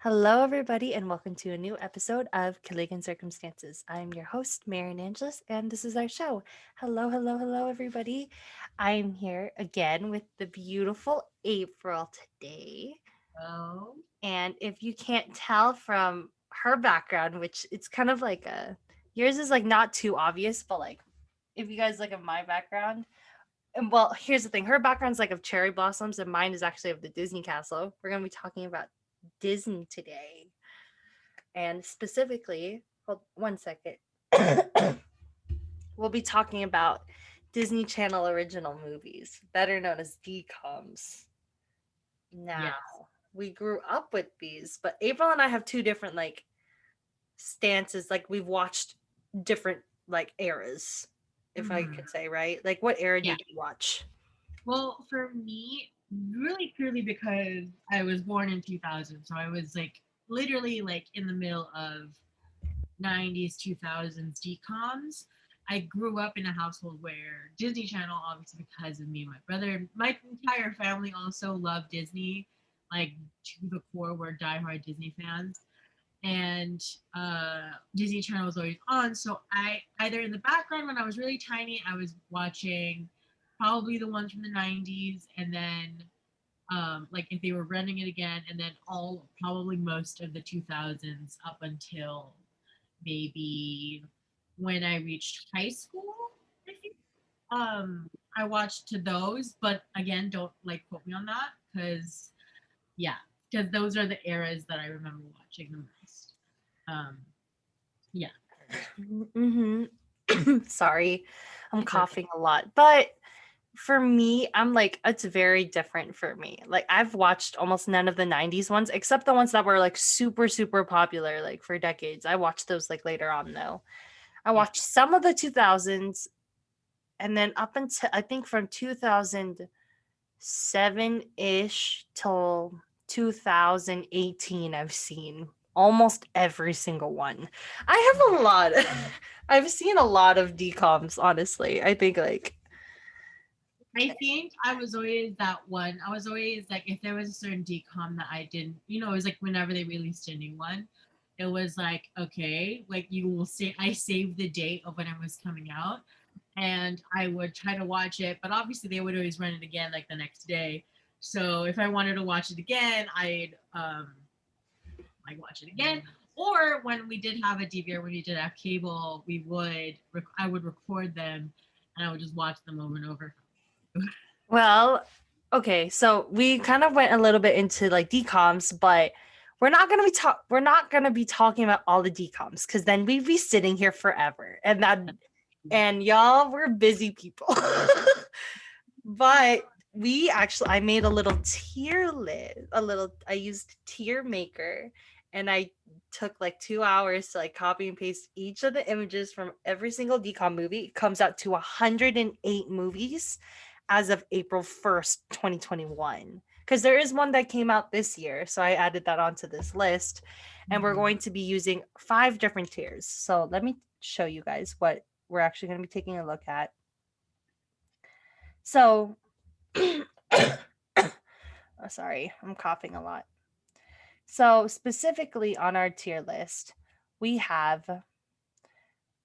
Hello, everybody, and welcome to a new episode of Killigan Circumstances. I'm your host, Marian Angeles, and this is our show. Hello, hello, hello, everybody. I'm here again with the beautiful April today. Oh, And if you can't tell from her background, which it's kind of like yours is like not too obvious, but like if you guys look at my background, and well, here's the thing her background's like of cherry blossoms, and mine is actually of the Disney castle. We're going to be talking about Disney today. And specifically, hold 1 second. We'll be talking about Disney Channel original movies, better known as DCOMs. Now, yes. we grew up with these, but April and I have two different like stances. Like we've watched different like eras, if I Hmm. could say, right? Like what era Yeah. did you watch? Well, for me, really purely because I was born in 2000, so I was like literally like in the middle of 90s, 2000s DComs. I grew up in a household where Disney Channel, obviously because of me and my brother, my entire family also loved Disney, like to the core. We're diehard Disney fans. And Disney Channel was always on. So I either in the background when I was really tiny, I was watching probably the ones from the 90s, and then like if they were running it again, and then all probably most of the 2000s up until maybe when I reached high school. I think I watched to those, but again, don't like quote me on that because yeah, because those are the eras that I remember watching the most. Um, yeah, Mm-hmm. Sorry, I'm it's okay. coughing a lot. But for me, I'm like, it's very different for me. Like, I've watched almost none of the 90s ones, except the ones that were like super, super popular, like for decades. I watched those like later on, though. I Yeah. watched some of the 2000s, and then up until I think from 2007 ish till 2018, I've seen almost every single one. I have a lot. I've seen a lot of DComs, honestly. I think like I think I was always that one. I was always like, if there was a certain decom that I didn't, it was like whenever they released a new one, it was like, okay, like you will say, I saved the date of when it was coming out, and I would try to watch it, but obviously they would always run it again like the next day. So if I wanted to watch it again, I'd like watch it again. Or when we did have a DVR, when we did have cable, I would record them, and I would just watch them over and over. well, okay, so we kind of went a little bit into like DComs, but we're not gonna be talking about all the DComs because then we'd be sitting here forever. And y'all we're busy people. But I made a little tier list, I used tier maker, and I took like 2 hours to like copy and paste each of the images from every single decom movie. It comes out to 108 movies as of April 1st, 2021. Because there is one that came out this year. So I added that onto this list. And we're Mhm. going to be using 5 different tiers. So let me show you guys what we're actually going to be taking a look at. So oh, sorry, I'm coughing a lot. So specifically on our tier list, we have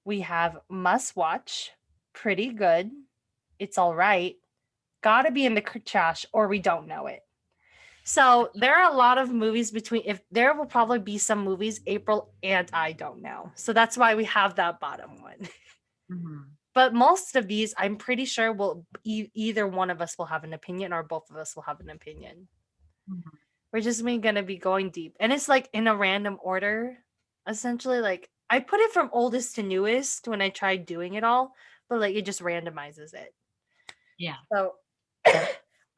we have must watch, pretty good, it's all right, gotta be in the trash, or we don't know it. So there are a lot of movies between if there will probably be some movies April and I don't know. So that's why we have that bottom one. Mhm. But most of these, I'm pretty sure will either one of us will have an opinion or both of us will have an opinion. Mhm. We're just gonna be going deep. And it's like in a random order. Essentially, like I put it from oldest to newest when I tried doing it all, but like it just randomizes it. Yeah. So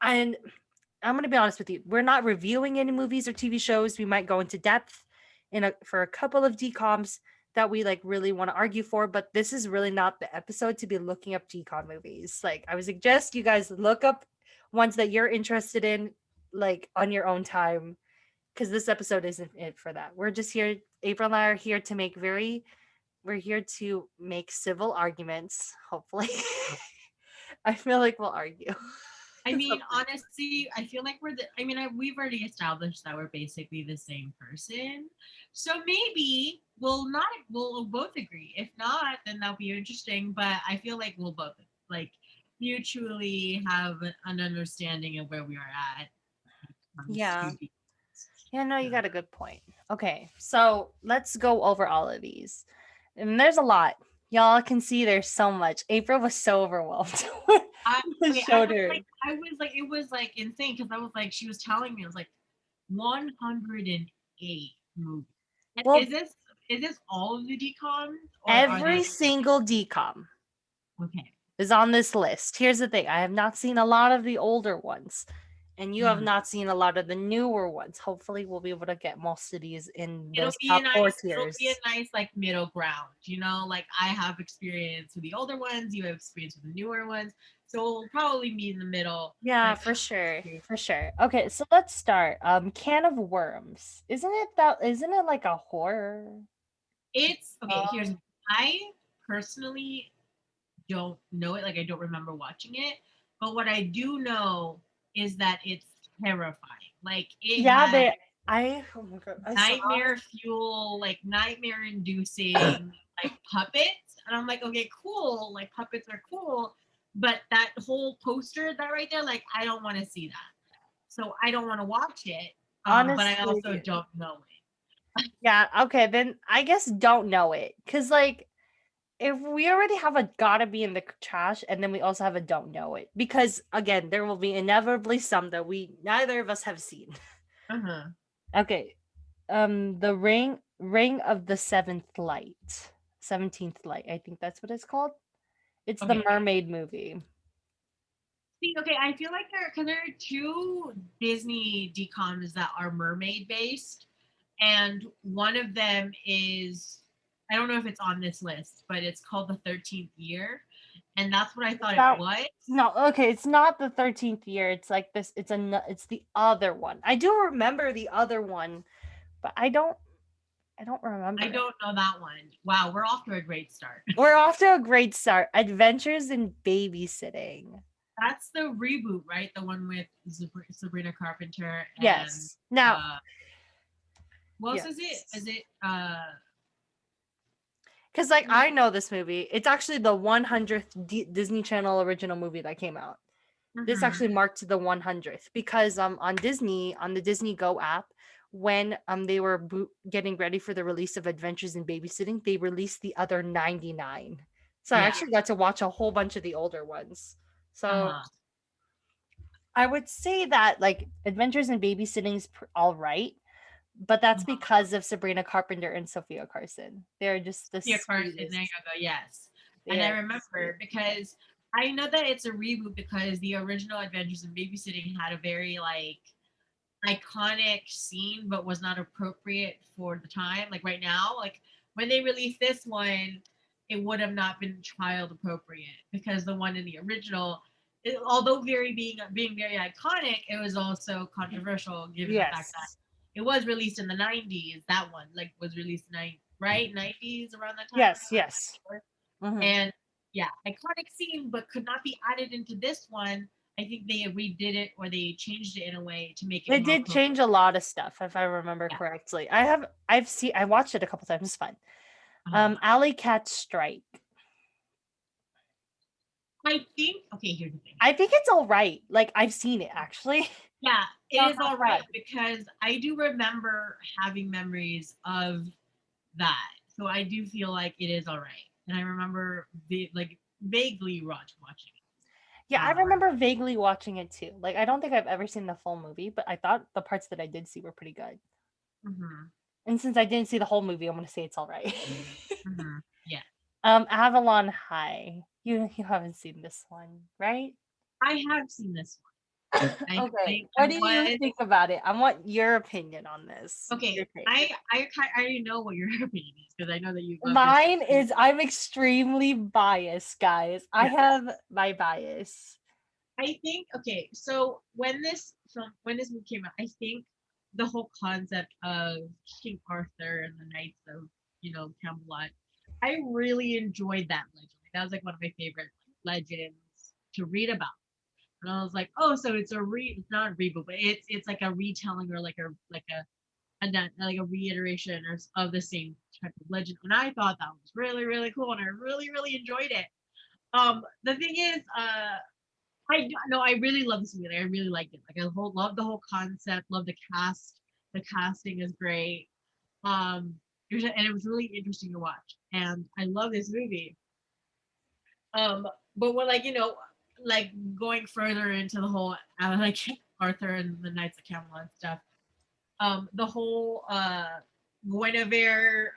and I'm gonna be honest with you, we're not reviewing any movies or TV shows. We might go into depth for a couple of DComs that we like really want to argue for, but this is really not the episode to be looking up DCOM movies. Like I would suggest you guys look up ones that you're interested in, like on your own time, because this episode isn't it for that. We're just here. April and I are here to we're here to make civil arguments. Hopefully, I feel like we'll argue. I mean, So- honestly, I feel like we've already established that we're basically the same person. So maybe we'll both agree. If not, then that'll be interesting. But I feel like we'll both like mutually have an understanding of where we are at when it comes yeah. to the Yeah, no, you so, got a good point. Okay, so let's go over all of these. And there's a lot. Y'all can see there's so much. April was so overwhelmed. I I okay, I showed was her. like I was like it was like insane because I was like she was telling me I was like 108 movies. And Well, is this all of the DComs or are there every single decom okay? is on this list. Here's the thing, I have not seen a lot of the older ones, and you have Mhm. not seen a lot of the newer ones. Hopefully, we'll be able to get most of these in It'll this be a top four nice it'll be a tiers. nice like middle ground, you know, like I have experience with the older ones, you have experience with the newer ones. So we'll probably meet in the middle when Yeah, it for comes sure. to For sure. Okay, so let's start. Can of Worms. Isn't it like a horror? it's okay, here's Um, I personally don't know it. Like I don't remember watching it. But what I do know is that it's terrifying. Like it yeah, has they oh my god, I saw nightmare fuel, like nightmare inducing like puppets. And I'm like, okay, cool. Like puppets are cool. But that whole poster, that right there, like I don't want to see that. So I don't want to watch it. But I also honestly. don't know Yeah, okay, then I guess don't know it. Cause like if we already have a gotta be in the trash and then we also have a don't know it. Because again, there will be inevitably some that we neither of us have seen. it. Uh-huh. Okay. The Ring of the Seventh Light. 17th Light, I think that's what it's called. It's the Okay. mermaid movie. See, okay, I feel like there are two Disney decoms that are mermaid based, and one of them is I don't know if it's on this list, but it's called the 13th Year, and that's what I It's thought it not was. no, okay, it's not the 13th year. It's like this it's the other one. I do remember the other one, but I don't I remember it. don't know that one. Wow, we're off to a great start. We're off to a great start. Adventures in Babysitting. That's the reboot, right? The one with Sabrina Carpenter and Yes. Now, uh, what else is it? Is yes. it Because, like, I know this movie. It's actually the 100th Disney Channel original movie that came out. This mhm. actually marked the 100th because on Disney, on the Disney Go app, when they were getting ready for the release of Adventures in Babysitting, they released the other 99. So I Yeah. actually got to watch a whole bunch of the older ones. So Uh-huh. I would say that like Adventures in Babysitting is all right, but that's Uh-huh. because of Sabrina Carpenter and Sophia Carson. They're just the Sophia Carson, there you sweetest. go, yes. They And I are the remember sweetest. because I know that it's a reboot because the original Adventures in Babysitting had a very like iconic scene, but was not appropriate for the time. Like right now, like when they released this one, it would have not been child appropriate because the one in the original, although being very iconic, it was also controversial given the fact that Yes. it was released in the 90s. That one like was released right 90s around that time. Yes. Yes. Hmm. And yeah, iconic scene, but could not be added into this one. I think they redid it or they changed it in a way to make it They more did appropriate. change a lot of stuff, if I remember Yeah. correctly. I watched it a couple times. It's fun. Uh-huh. Alley Cat Strike. I think okay, here's the thing. I think it's all right. Like I've seen it actually. Yeah, it Not is that all right bad. because I do remember having memories of that. So I do feel like it is all right. And I remember like vaguely watching Yeah, it. I remember vaguely watching it too. Like I don't think I've ever seen the full movie, but I thought the parts that I did see were pretty good. Mhm, And since I didn't see the whole movie, I'm gonna say it's all right. mhm. Yeah. Avalon High. You haven't seen this one, right? I have seen this one. Okay. What do I you was think about it? I want your opinion on this. Your okay. take. I already know what your opinion is because I know that you love this. Mine is I'm extremely biased, guys. I Yeah. have my bias. I think okay, so when this movie came out, I think the whole concept of King Arthur and the Knights of Camelot, I really enjoyed that legend. That was like one of my favorite legends to read about. And I was like, oh, so it's it's not a reboot, but it's like a retelling or like a reiteration of the same type of legend. And I thought that was really, really cool, and I really, really enjoyed it. The thing is, I no, I really love this movie. Like, I really liked it. Like, love the whole concept. Love the cast. The casting is great. Um, and it was really interesting to watch. And I love this movie. Um, but when like going further into the whole like Arthur and the Knights of Camelot and stuff, the whole Guinevere,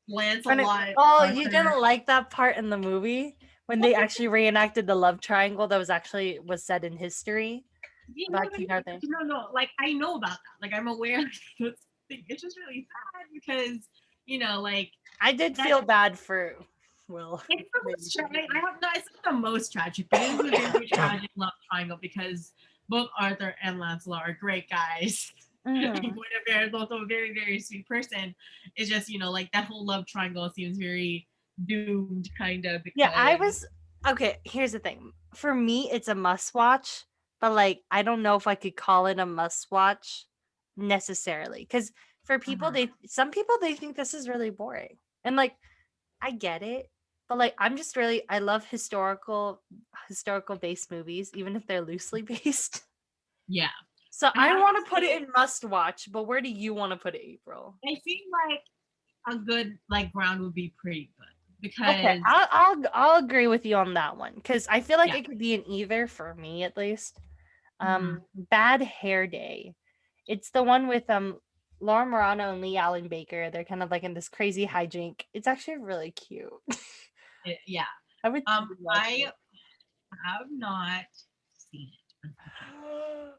Lancelot, Oh, you Arthur. didn't like that part in the movie when they actually reenacted the love triangle that was set in history Yeah, no, about no, King Arthur. no, no, no. Like I know about that. Like I'm aware. It's just really sad because like I did that. feel bad for Will. It's the most tragic. I have not. It's not the most tragic, but it is a very tragic love triangle because both Arthur and Lancelot are great guys. And Mhm. Guinevere is also a very, very sweet person. It's just like that whole love triangle seems very doomed, kind of Yeah, I because was okay. Here's the thing. For me, it's a must watch, but like I don't know if I could call it a must watch necessarily. Because for people, uh some people they think this is really boring, and like I get it, but like I love historical based movies, even if they're loosely based. yeah. So I I have to want to put it say, in must watch, but where do you want to put it, April? I feel like a good ground would be pretty good Okay, because I'll agree with you on that one because I feel like yeah. it could be an either for me at least. Mhm. Bad Hair Day. It's the one with Laura Morano and Lee Allen Baker. They're kind of like in this crazy hijink. It's actually really cute. Yeah. I would watch I it. have not seen it, unfortunately.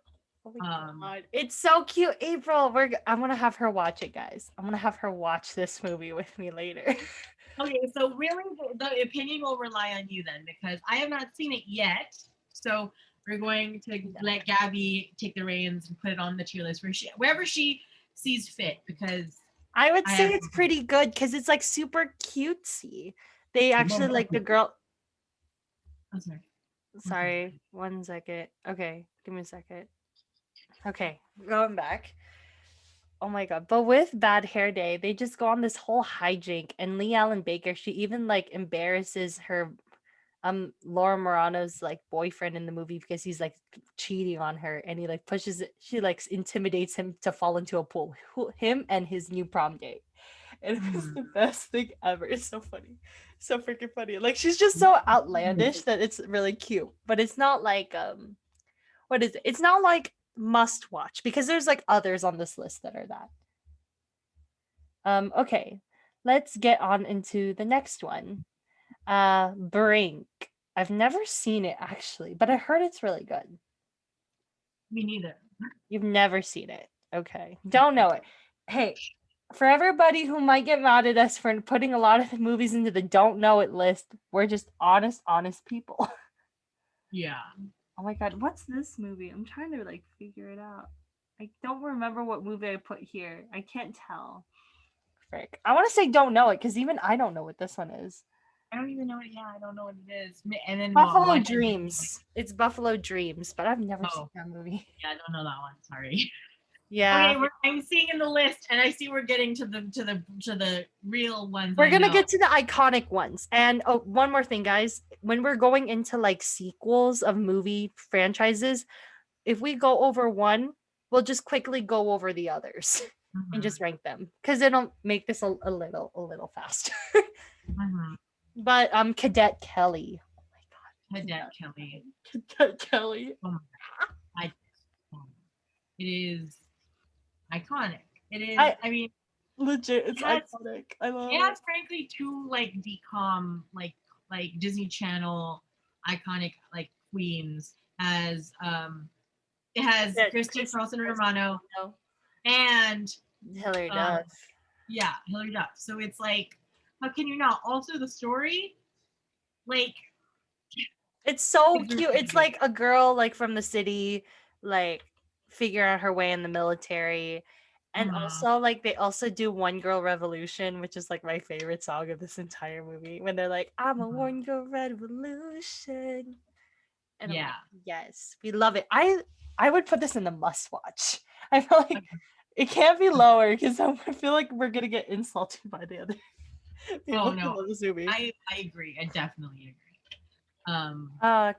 Oh my Um, god. It's so cute. April, I'm gonna have her watch it, guys. I'm gonna have her watch this movie with me later. okay, so really the opinion will rely on you then because I have not seen it yet. So we're going to let Gabby take the reins and put it on the tier list wherever she sees fit because I would I say have. it's pretty good because it's like super cutesy. They actually like the girl. I'm sorry. One second. Sorry, 1 second. Okay, give me a second. Okay, going back. Oh my god. But with Bad Hair Day, they just go on this whole hijink and Lee Allen Baker, she even like embarrasses her Laura Morano's like boyfriend in the movie because he's like cheating on her and he like she like intimidates him to fall into a pool. Him and his new prom date. And it was Mhm. the best thing ever. It's so funny. So freaking funny. Like she's just so outlandish that it's really cute. But it's not like what is it? It's not like must watch because there's like others on this list that are that. Okay. Let's get on into the next one. Brink. I've never seen it actually, but I heard it's really good. Me neither. You've never seen it. Okay. Don't know it. Hey, for everybody who might get mad at us for putting a lot of the movies into the don't know it list, we're just honest people. Yeah. Oh my god, what's this movie? I'm trying to like figure it out. I don't remember what movie I put here. I can't tell. Frick. I want to say don't know it because even I don't know what this one is. I don't even know it. Yeah, I don't know what it is. And then Buffalo what? Dreams. It's Buffalo Dreams, but I've never seen Oh, that movie. yeah, I don't know that one. Sorry. Yeah. Okay, I'm seeing in the list, and I see we're getting to the real ones. We're I gonna know. get to the iconic ones. And oh, one more thing, guys. When we're going into like sequels of movie franchises, if we go over one, we'll just quickly go over the others and Mhm, just rank them. Because it'll make this a little faster. mhm. But Cadet Kelly. Oh my Cadet god. Kelly. Cadet Kelly. Oh my God. It is iconic. It is. I I mean, legit, it it's has iconic. I love it it. has frankly two like decom like Disney Channel iconic like queens as it has Yeah, Christy Chris Carlson Romano and Hilary um Duff. yeah, Hilary Duff. So it's like, how can you not? Also, the story, like, It's so it's really cute. It's good. like a girl like from the city, like figuring out her way in the military. And Uh, also like they also do One Girl Revolution, which is like my favorite song of this entire movie. When they're like, I'm a uh, One Girl Revolution. And I'm Yeah. like, yes, we love it. I would put this in the must watch. I feel like it can't be lower because I feel like we're gonna get insulted by the other Oh people who no, love this movie. I agree. I definitely agree. Um,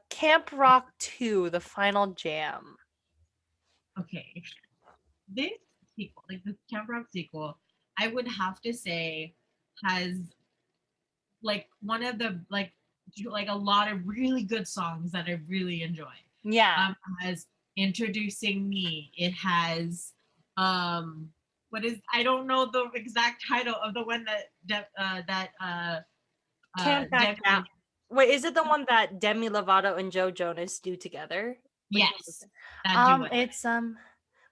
Camp Rock 2, The Final Jam. okay. This sequel, like the Camp Rock sequel, I would have to say has like one of the like a lot of really good songs that I really enjoy. Yeah. Has Introducing Me. It has what is, I don't know the exact title of the one Can't Back Down. Demi, Wait, is it the one that Demi Lovato and Joe Jonas do together? Which one is yes, that duet. it's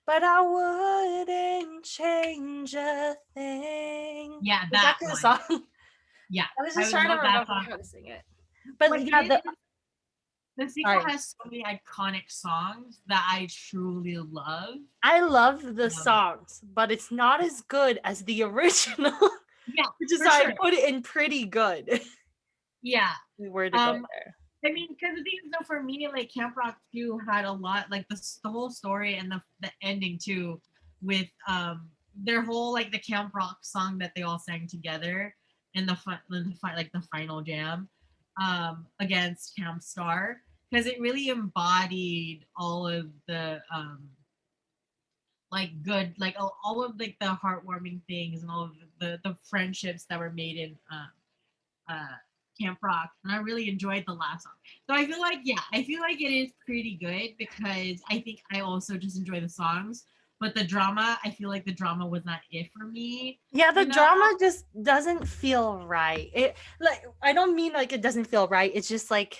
but I wouldn't change a thing. Yeah, Is that that the one. song? Yeah, I was I just would trying to love that remember song. how to sing it. But Like yeah, the sequel sorry. has so many iconic songs that I truly love. I love the songs, but it's not as good as the original. Yeah, Which is for why sure. I put it in pretty good. Yeah. We were to go there. I mean, because the thing is, though, for me, like Camp Rock 2 had a lot, like the whole story and the ending too, with their whole like the Camp Rock song that they all sang together in like the final jam against Camp Star, because it really embodied all of the like good, like all of like the heartwarming things and all of the friendships that were made in Camp Rock, and I really enjoyed the last song. So I feel like, yeah, I feel like it is pretty good because I think I also just enjoy the songs, but the drama, I feel like the drama was not it for me. Yeah, the You know? drama just doesn't feel right. It like I don't mean like it doesn't feel right. It's just like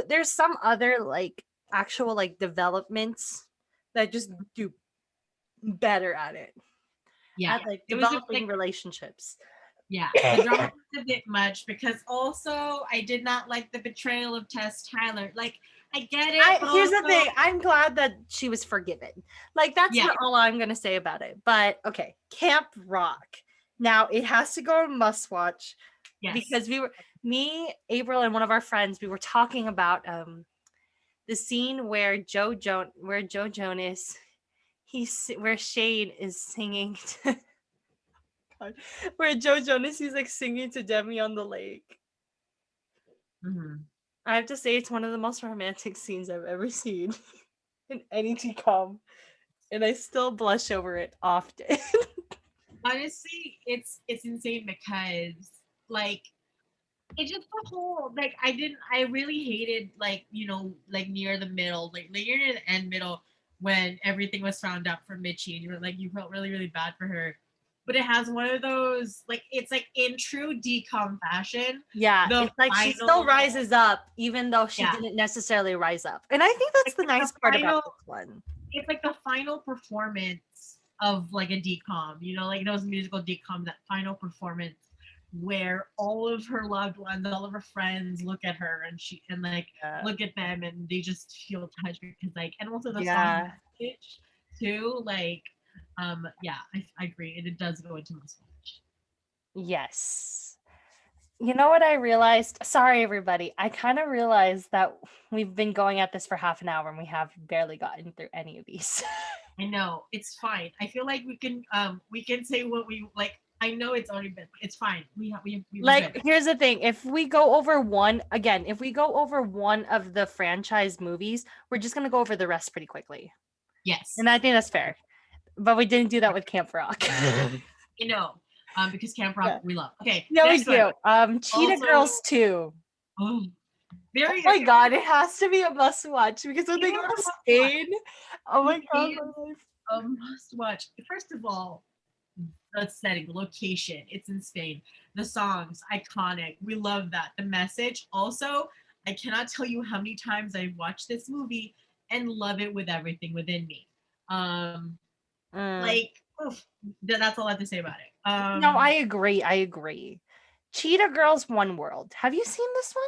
there's some other like actual like developments that just do better at it. Yeah, At like it was just developing like, relationships. yeah, the drama was a bit much because also I did not like the betrayal of Tess Tyler. Like, I get it, but Here's the also, thing. I'm glad that she was forgiven. Like that's yeah, all I'm gonna say about it. But okay, Camp Rock. Now it has to go on must watch yes, because me, April, and one of our friends, we were talking about the scene where where Joe Jonas, where Shane is singing to, where Joe Jonas is like singing to Demi on the lake. mm-hmm. I have to say it's one of the most romantic scenes I've ever seen in any TCOM, and I still blush over it often. Honestly, it's insane because like it's just the whole like I really hated like like near the middle, like near the end middle, when everything was found out for Mitchie and you felt really really bad for her, but it has one of those like it's like in true decom fashion. Yeah, The it's like she still final, rises up even though she yeah, didn't necessarily rise up, and I think that's it's the like nice part about this one. it's like the final performance of like a decom, like those musical decom, that final performance where all of her loved ones, all of her friends look at her and like Yeah. look at them and they just feel touched because like, and also the song Yeah. message too, like yeah, I agree, and it does go into must watch. Yes. You know what I realized? Sorry, everybody. I kind of realized that we've been going at this for half an hour and we have barely gotten through any of these. I know, it's fine. I feel like we can say what we like. I know it's already been, it's fine. We were Like, good. here's the thing. If we go over one of the franchise movies, we're just going to go over the rest pretty quickly. Yes. And I think that's fair. But we didn't do that with Camp Rock. You know, because Camp Rock, Yeah. we love. Okay, No, we next one. do. Cheetah Also- Girls 2. Oh, Oh very my god, it has to be a must watch because when It they is go a to must Spain, oh my god, It my is life. a must watch. First of all, the setting, the location, it's in Spain. The songs, iconic. We love that. The message, also, I cannot tell you how many times I've watched this movie and love it with everything within me. Like, oof, that's all I have to say about it. No, I agree. Cheetah Girls One World. Have you seen this one?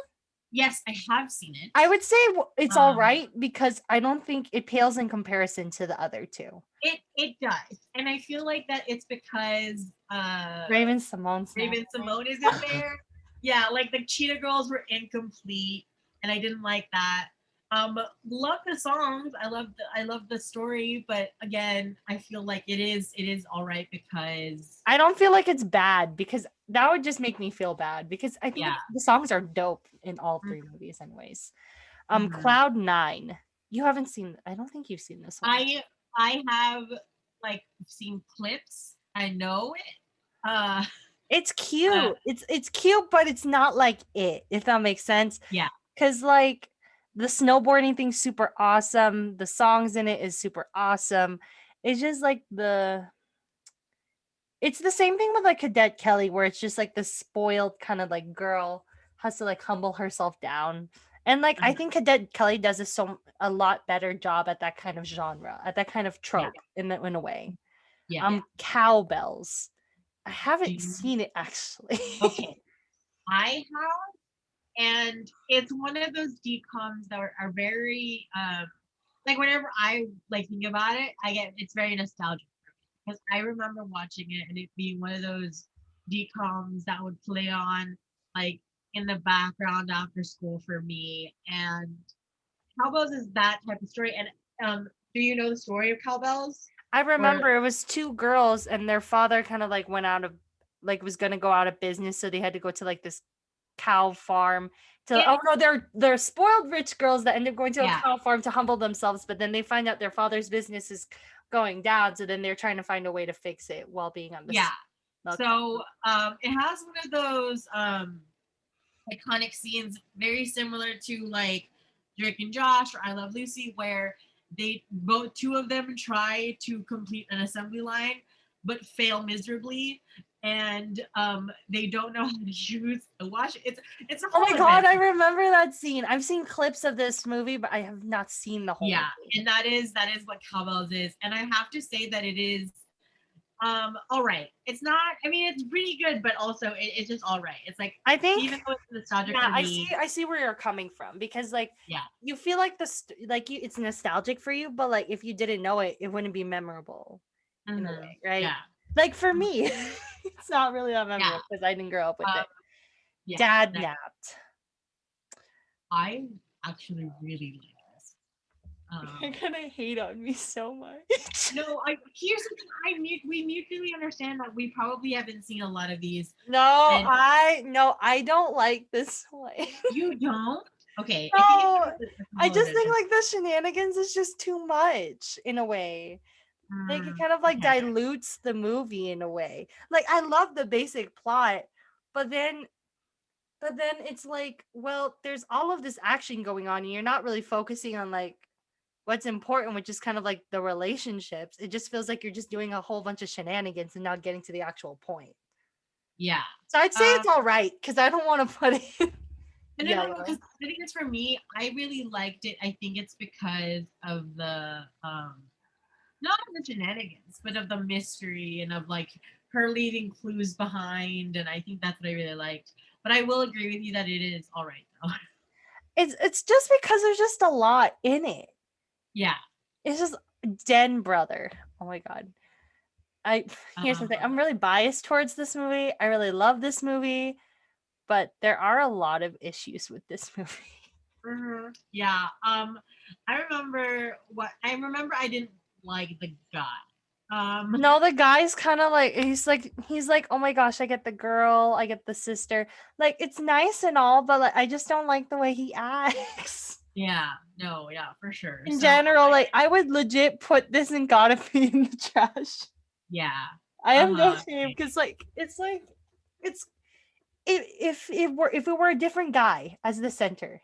Yes, I have seen it. I would say it's all right because I don't think it pales in comparison to the other two. It does, and I feel like that it's because Raven-Symoné is in there. Yeah, like the Cheetah Girls were incomplete, and I didn't like that. Love the songs. I love the story, but again, I feel like it is all right because I don't feel like it's bad because that would just make me feel bad because I think yeah. the songs are dope in all Mm-hmm. three movies, anyways. Mm-hmm. Cloud Nine. You haven't seen. I don't think you've seen this one. I I have like seen clips. I know it. Uh, It's uh cute. It's cute, but it's not like it. If that makes sense. yeah. Cause like the snowboarding thing's super awesome. The songs in it is super awesome. It's just like it's the same thing with like Cadet Kelly, where it's just like the spoiled kind of like girl has to like humble herself down. And like I Mhm. think Cadet Kelly does a lot better job at that kind of genre, at that kind of Yeah. trope in a way. Yeah. Cowbells. I Do haven't you, seen it actually. okay. I have, and it's one of those decoms that are very like whenever I like think about it, I get it's very nostalgic because I remember watching it and it being one of those decoms that would play on like in the background after school for me. And Cowbells is that type of story. And do you know the story of Cowbells? I Or remember it was two girls and their father kind of like went out of like was gonna go out of business, so they had to go to like this cow farm to it, oh no, they're spoiled rich girls that end up going to a yeah, cow farm to humble themselves, but then they find out their father's business is going down, so then they're trying to find a way to fix it while being on yeah. this. Okay. So it has one of those iconic scenes very similar to like Drake and Josh or I Love Lucy, where they both two of them try to complete an assembly line but fail miserably, and they don't know how to use the wash. It's a Oh whole my god, event. I remember that scene. I've seen clips of this movie, but I have not seen the whole Yeah, movie. and that is what Cowbells is, and I have to say that it is all right. It's not. I mean, it's pretty good, but also it's just all right. It's like I think even though it's nostalgic yeah, for me, I see where you're coming from because like yeah. you feel like it's nostalgic for you, but like if you didn't know it, it wouldn't be memorable in a Hmm. way, right? Yeah. Like for Mhm. me, it's not really that Yeah. memorable because I didn't grow up with Um, it. yeah. Dad That napped. I actually really like this. You're Um, gonna hate on me so much. no, I here's something we mutually understand that we probably haven't seen a lot of these, and No, I don't like this one. you don't. Okay, I think No, it's a I whole just event. think like the shenanigans is just too much in a way. Like it Mm, kind of like okay. dilutes the movie in a way. Like I love the basic plot, but then it's like, well, there's all of this action going on and you're not really focusing on like what's important, which is kind of like the relationships. It just feels like you're just doing a whole bunch of shenanigans and not getting to the actual point. Yeah. So I'd say Um, it's all right because I don't want to put it no, yellow. because I think it's for me. I really liked it. I think it's because of the not of the shenanigans, but of the mystery and of like her leaving clues behind. And I think that's what I really liked. But I will agree with you that it is all right though. It's just because there's just a lot in it. Yeah. It's just Den brother. Oh my god. I Here's the Um, thing. I'm really biased towards this movie. I really love this movie, but there are a lot of issues with this movie. yeah. I remember I didn't like the guy. Um, No, the guy's kind of like he's like, "Oh my gosh, I get the girl, I get the sister." Like it's nice and all, but like I just don't like the way he acts. yeah, no, yeah, for sure. In So general, like I would legit put this and gotta be in the trash. yeah. I am no shame Okay. because like it's if it were a different guy as the center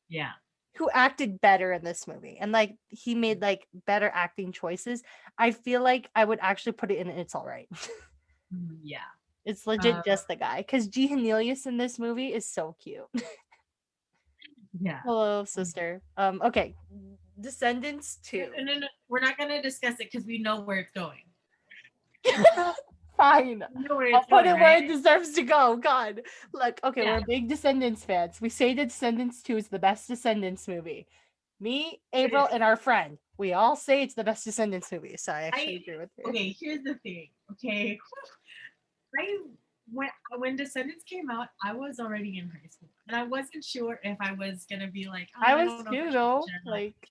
Yeah. who acted better in this movie and like he made like better acting choices, I feel like I would actually put it in It's All Right. Yeah. It's Uh, legit just the guy because G. Cornelius in this movie is so cute. yeah. Hello, sister. Okay. Descendants 2. No, no, no. We're not gonna discuss it because we know where it's going. Fine. We know where I'll it's put going, it where right? it deserves to go. God. Look, okay, Yeah. we're big Descendants fans. We say that Descendants 2 is the best Descendants movie. Me, It April, is. and our friend. We all say it's the best Descendants movie. So I I actually agree with her. okay. Here's the thing. Okay, I when Descendants came out, I was already in high school, and I wasn't sure if I was gonna be like, oh, I I was don't know if I too should watch though. it or not. Like,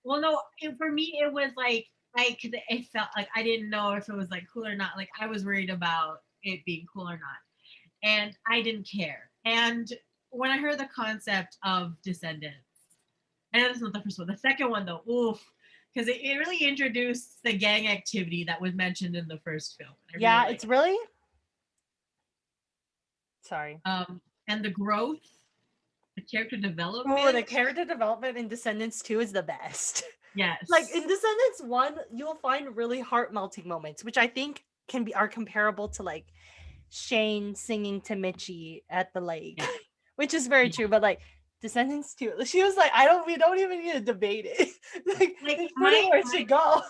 Well, no, for me it was like it felt like I didn't know if it was like cool or not. Like I was worried about it being cool or not, and I didn't care. And when I heard the concept of Descendants, and that's not the first one, the second one though, oof, because it really introduced the gang activity that was mentioned in the first film. I really yeah, liked it's really sorry. it. And the growth, the character Oh, the development, character development in Descendants 2 is the best. Like in yes, Descendants 1, you'll find really heart melting moments, which I think are comparable to like Shane singing to Mitchie at the lake, yeah, which is very yeah. true. But like Descendants 2, she was like, we don't even need to debate it. Like Like it's pretty where it should go.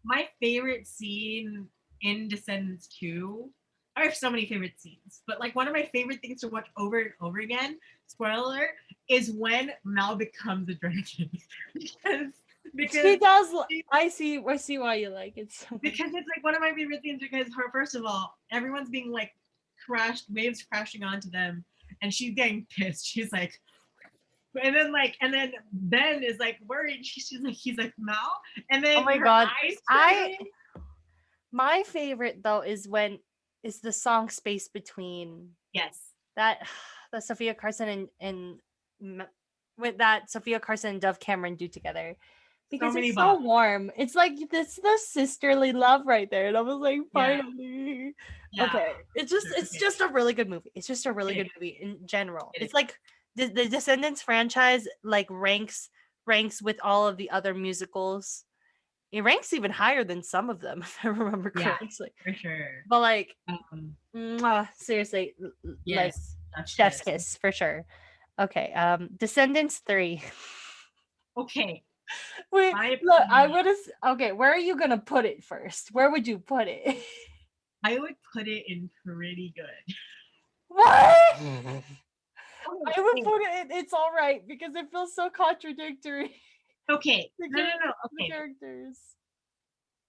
my favorite scene in Descendants 2, I have so many favorite scenes, but like one of my favorite things to watch over and over again, spoiler alert, is when Mal becomes a dragon. because She because does. I see why you like it so much. because it's like one of my favorite things because her first of all, everyone's being like crashed, waves crashing onto them, and she's getting pissed. She's like, and then Ben is like worried. She's like, he's like Mal, and Oh then my her god. eyes I turn. My favorite though is the song Space Between Yes, that that Sophia Carson with that Sophia Carson and Dove Cameron do together so because many it's so bops. warm. It's like this the sisterly love right there, and I was like, Yeah, finally. yeah. Okay, it's Okay, just a really good movie. It's just a really it good is. movie in general. It is. It's like the Descendants franchise like ranks with all of the other musicals. It ranks even higher than some of them, if I remember Yeah, correctly. for sure. But like, Um, seriously, like yes, that's Chef's kiss. kiss for sure. Okay, Descendants 3. Okay, Wait, my look, I opinion. would have. Okay, where are you gonna put it first? Where would you put it? I would put it in pretty good. What? Oh, I would oh, put it. It's all right because it feels so contradictory. okay. The No, no, no. the Okay. characters.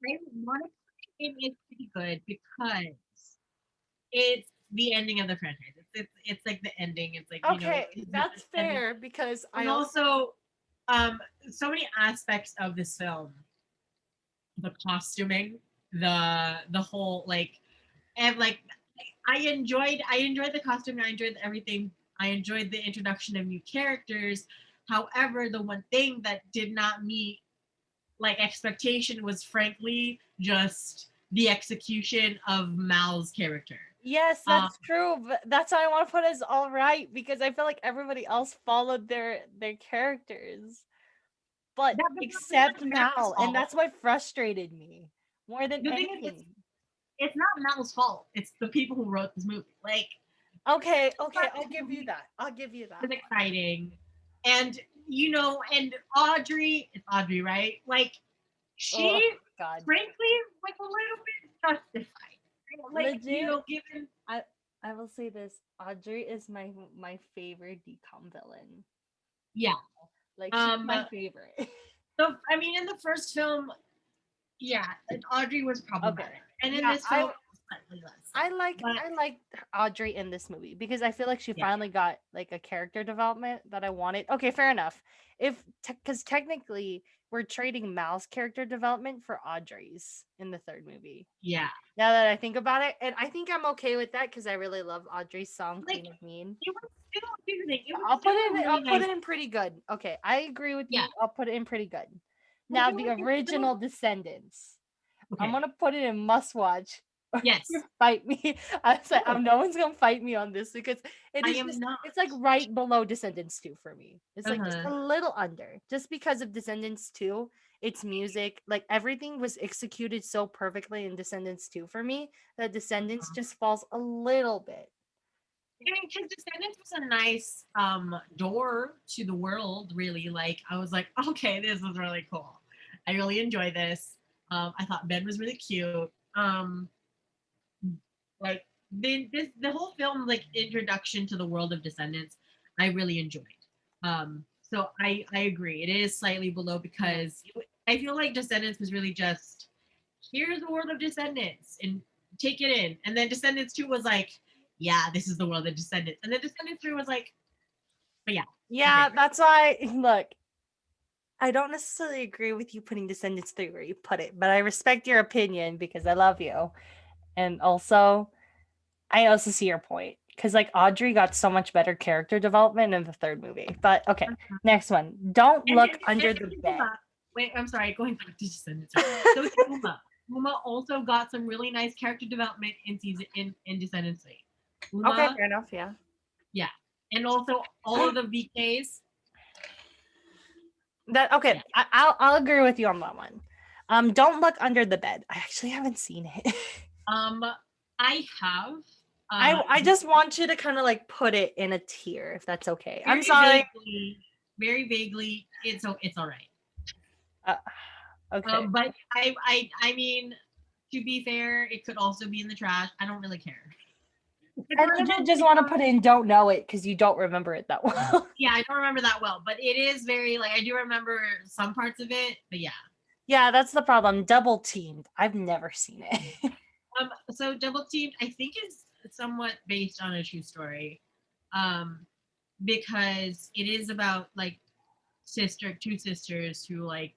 I want to put it in pretty good because it's the ending of the franchise. It's like the ending. It's like Okay, it's that's and fair because I and also also um so many aspects of this film, the costuming, the whole like and like I enjoyed the costume, I enjoyed everything, I enjoyed the introduction of new characters. However, the one thing that did not meet like expectation was frankly just the execution of Mal's character. yes, um that's true. But that's why I want to put as all right because I feel like everybody else followed their characters, but that's not except the character's Mal, and fault. that's what frustrated me more than The thing is anything. it's not Mal's fault, it's the people who wrote this movie. Like Okay, thought okay, I'll this give you movie that. I'll give you that. was exciting, and and Audrey, it's Audrey, right? Like she Oh God, frankly was a little bit justified. Like, legit. given I I will say this: Audrey is my favorite decom villain. yeah. Like she's Um my favorite. so I mean in the first film, yeah, Audrey was Okay, problematic. And in yeah, this film slightly less so. But I like Audrey in this movie because I feel like she yeah, finally got like a character development that I wanted. Okay, fair enough. If because technically we're trading Mal's character development for Audrey's in the third movie. yeah. Now that I think about it, and I think I'm okay with that because I really love Audrey's song Like "Queen of Mean." it was still here's the thing, it was I'll put still it a in. really I'll put nice it in pretty good. Okay, I agree with yeah. you. I'll put it in pretty good. Like Now it the was it's still original Descendants. I'm okay. gonna put it in must watch. Yes. Fight me. I said No, no one's gonna fight me on this because it I is am just not. it's like right below Descendants 2 for me. It's like just Uh-huh. a little under. Just because of Descendants 2, its music, like everything was executed so perfectly in Descendants 2 for me that Descendants Uh-huh. just falls a little bit. I mean, because Descendants was a nice door to the world, really. Like, I was like, okay, this is really cool. I really enjoy this. I thought Ben was really cute. Like, the whole film, like, introduction to the world of Descendants, I really enjoyed. So I agree. It is slightly below Mhm. because I feel like Descendants was really just here's the world of Descendants and take it in. And then Descendants 2 was like, yeah, this is the world of Descendants. And the Descendants 3 was like, but yeah, Yeah, okay. that's why. Look, I don't necessarily agree with you putting Descendants 3 where you put it, but I respect your opinion because I love you. And also, I also see your point because like Audrey got so much better character development in the third movie. But okay, next one. Don't look under the bed. Uma, wait, I'm sorry, going back to Descendants. So is Uma. Uma also got some really nice character development in Descendants 3. Okay, Uma, fair enough. Yeah. yeah. And also all of the VKs. That okay. Yeah. I'll agree with you on that one. Don't look under the bed. I actually haven't seen it. Um, I have I just want you to kind of like put it in a tier if that's okay. I'm very sorry. very vaguely. It's all right. Okay. But I mean, to be fair, it could also be in the trash. I don't really care. And you just want to put in don't know it because you don't remember it that well. Yeah, I don't remember that well, but it is very like I do remember some parts of it, but yeah. Yeah, that's the problem. Double teamed. I've never seen it. So Double Teamed, I think is somewhat based on a true story, because it is about like two sisters who like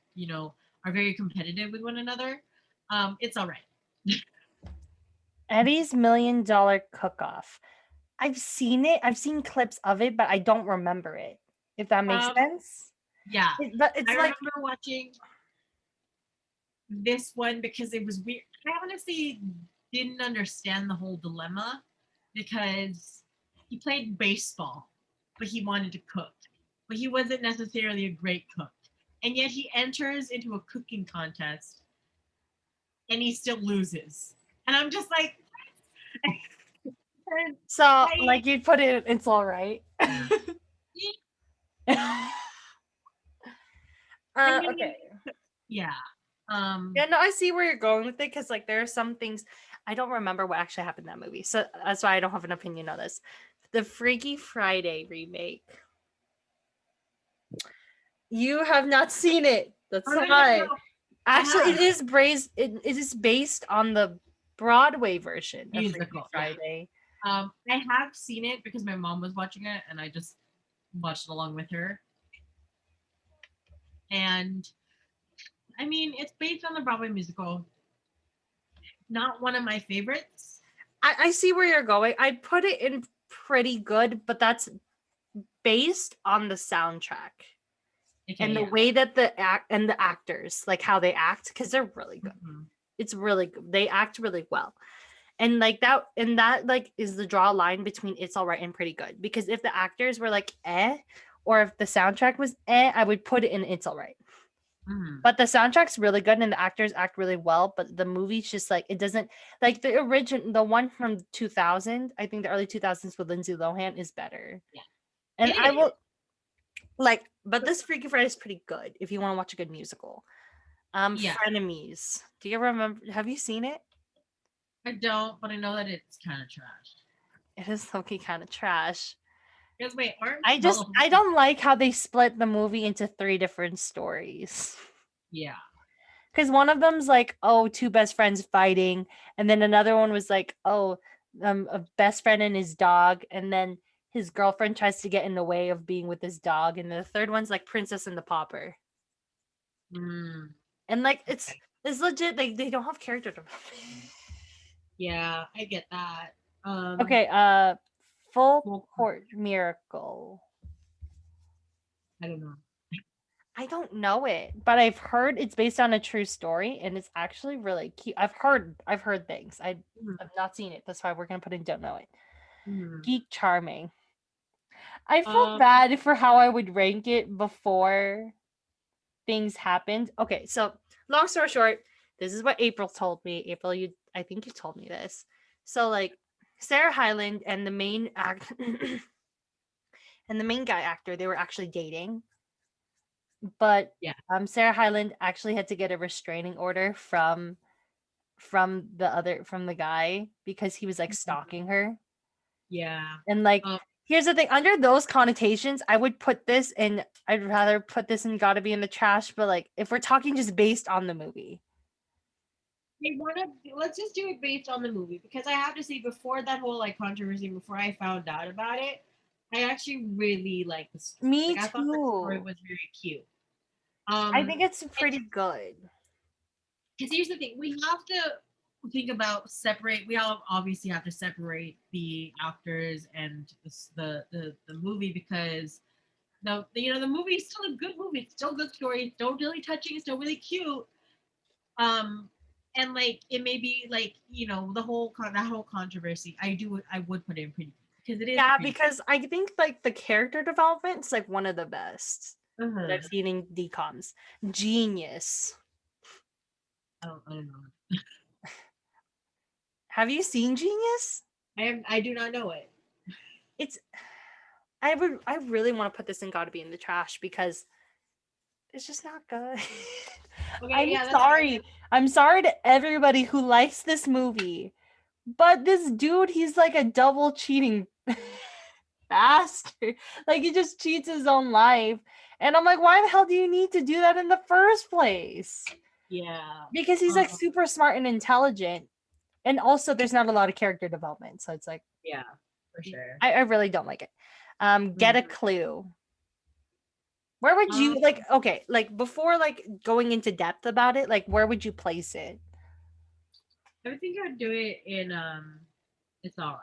are very competitive with one another. It's all right. Eddie's $1,000,000 Cook-Off. I've seen it. I've seen clips of it, but I don't remember it. If that makes sense. Yeah, But it's I like remember watching this one because it was weird. I honestly didn't understand the whole dilemma because he played baseball, but he wanted to cook, but he wasn't necessarily a great cook, and yet he enters into a cooking contest and he still loses, and I'm just like. so like you'd put it. It's all right. Okay. Yeah. Yeah, no, I see where you're going with it because like there are some things I don't remember what actually happened in that movie, so that's why I don't have an opinion on this. The Freaky Friday remake. You have not seen it. That's why. Actually, it is based on the Broadway version of Freaky Musical, Friday. I have seen it because my mom was watching it, and I just watched it along with her. And I mean, it's based on the Broadway musical. Not one of my favorites. I see where you're going. I'd put it in pretty good, but that's based on the soundtrack. Okay, and the way that the actors like how they act because they're really good. It's really good. They act really well, and like that like is the draw line between it's all right and pretty good, because if the actors were like or if the soundtrack was I would put it in it's all right. But the soundtrack's really good and the actors act really well, but the movie's just like it doesn't like the one from 2000, I think the early 2000s with Lindsay Lohan is better. Yeah. And I will like, but this Freaky Friday is pretty good if you want to watch a good musical. Frenemies. Do you remember? Have you seen it? I don't, but I know that it's kind of trash. It is low-key kind of trash. Because wait, I don't like how they split the movie into 3 different stories. Yeah. Because one of them's like, oh, 2 best friends fighting, and then another one was like, oh, a best friend and his dog, and then his girlfriend tries to get in the way of being with his dog, and the third one's like Princess and the Pauper. And like it's legit, like they don't have character development. Yeah, I get that. Okay, Full Court Miracle. I don't know. I don't know it, but I've heard it's based on a true story and it's actually really cute. I've heard things. I've not seen it. That's why we're gonna put in don't know it. Geek Charming. I feel bad for how I would rank it before things happened. Okay, so long story short, this is what April told me. April, I think you told me this. So like Sarah Hyland and the main and the main guy actor, they were actually dating. But Sarah Hyland actually had to get a restraining order from the guy because he was like stalking her. Yeah. And like here's the thing, under those connotations, I would put this in I'd rather put this in gotta be in the trash, but like if we're talking just based on the movie. we want to let's just do it based on the movie because I have to say before that whole like controversy, before I found out about it, I actually really liked the story. Me Like I thought the story too. was very cute. I think it's And pretty good. because here's the thing, we have to think about separate. We all obviously have to separate the actors and the movie because the movie is still a good movie. It's still a good story. It's still really touching. It's still really cute. Um, and like it may be like the that whole controversy. I would put it in pretty because it is Yeah, pretty. because I think like the character development's like one of the best that I've Uh-huh. seen in DComs. Genius. I don't know. Have you seen Genius? I do not know it. It's I really want to put this in Gotta Be in the Trash because it's just not good. Okay, I'm yeah, that's fine. sorry. I'm sorry to everybody who likes this movie. But this dude, he's like a double cheating bastard. Like he just cheats his own life. And I'm like, why the hell do you need to do that in the first place? Yeah. Because he's like Um, super smart and intelligent. And also there's not a lot of character development. So it's like yeah, for sure. I really don't like it. Get a Mhm. clue. Where would Um, you like okay, like before like going into depth about it, like where would you place it? I think I'd do it in It's All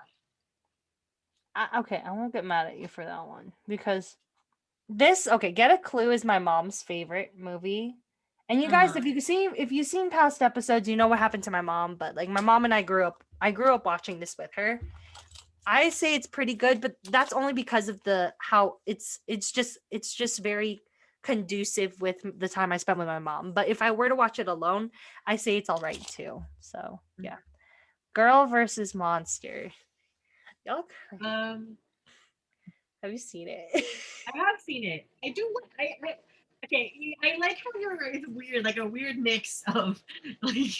Right. Okay, I won't get mad at you for that one because this okay, Get a Clue is my mom's favorite movie. And you guys, Uh-huh. if you've seen past episodes, you know what happened to my mom, but like my mom and I grew up watching this with her. I say it's pretty good, but that's only because of the how it's just very conducive with the time I spent with my mom. But if I were to watch it alone, I say it's all right too. So, yeah. Girl versus Monster. Y'all Um, have you seen it? I have seen it. I do. Okay. I like how it's weird, like a weird mix of like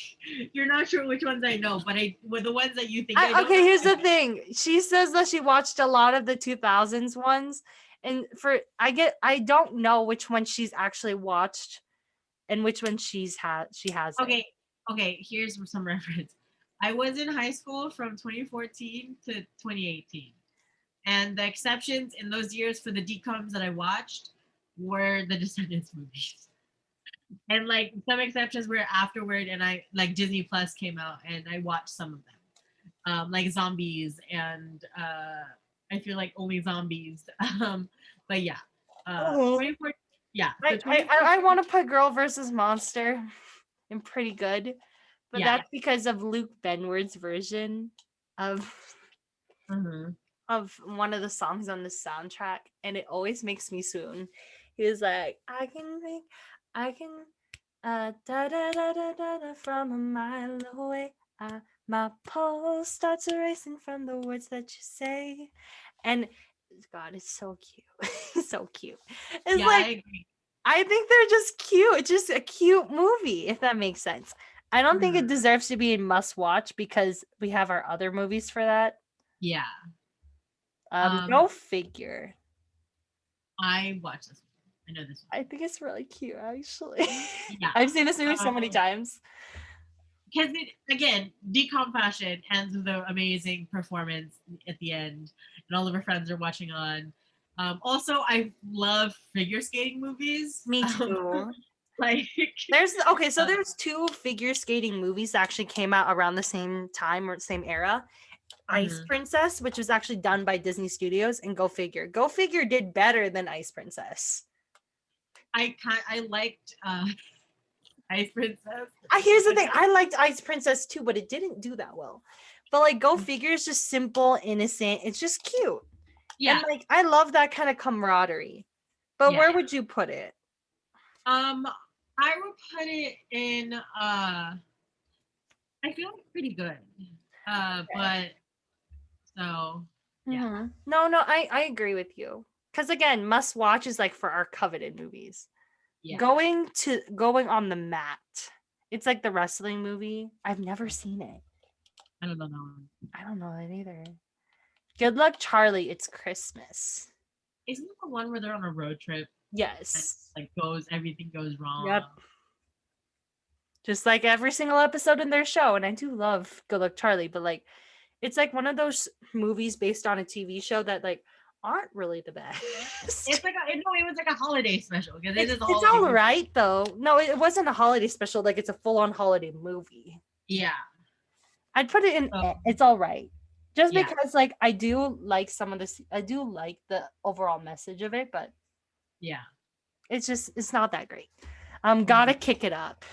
you're not sure which ones I know, but with the ones that you think I don't Okay, know. here's the thing. She says that she watched a lot of the 2000s ones, and I don't know which one she's actually watched and which one she hasn't. Okay. Okay. Here's some reference. I was in high school from 2014 to 2018, and the exceptions in those years for the DComs that I watched were the Descendants movies. And like some exceptions were afterward, and I like Disney Plus came out, and I watched some of them, like Zombies and I feel like only Zombies. But yeah, Oh. 24. Yeah, so I 2014. want to put Girl versus Monster and pretty good, but Yeah. that's because of Luke Benward's version of Mhm. one of the songs on the soundtrack, and it always makes me swoon. He was like, I can da da da da da da from a mile away. My pulse starts racing from the words that you say, and God, it's so cute, so cute. It's Yeah, I like agree. I think they're just cute. It's just a cute movie, if that makes sense. I don't think it Mhm. deserves to be a must watch because we have our other movies for that. Yeah. Um, Go figure. I watched this one. I know this I think it's really cute, actually. one. Yeah. I've seen this movie so many times. Because it again, Decom Fashion ends with an amazing performance at the end, and all of her friends are watching on. Also, I love figure skating movies. Me too. Like, There's okay, so uh, there's two figure skating movies that actually came out around the same time or same era. Ice mhm. Princess, which was actually done by Disney Studios, and Go Figure. Go Figure did better than Ice Princess. I liked Ice Princess. Here's the But thing. I liked Ice Princess too, but it didn't do that well. But like Go Figure is just simple, innocent. It's just cute. And yeah, like I love that kind of camaraderie. But yeah. where would you put it? Um, I would put it in. I feel like pretty good. But so yeah, No, I agree with you. Because again, must watch is like for our coveted movies. yeah. Going on the mat. It's like the wrestling movie. I've never seen it. I don't know that one. I don't know that either. Good luck, Charlie. It's Christmas. Isn't it the one where they're on a road trip and Yes. like everything goes Yep. wrong? just like every single episode in their show. And I do love Good Luck Charlie, but like it's like one of those movies based on a TV show that like aren't really the best. It's like no, it was like a holiday special because it is a It's holiday all movie. right though. No, it wasn't a holiday special. Like it's a full on holiday movie. Yeah. I'd put it in. So, It's all right, just yeah. because like I do like some of this. I do like the overall message of it, but Yeah. it's not that great. Gotta kick it up.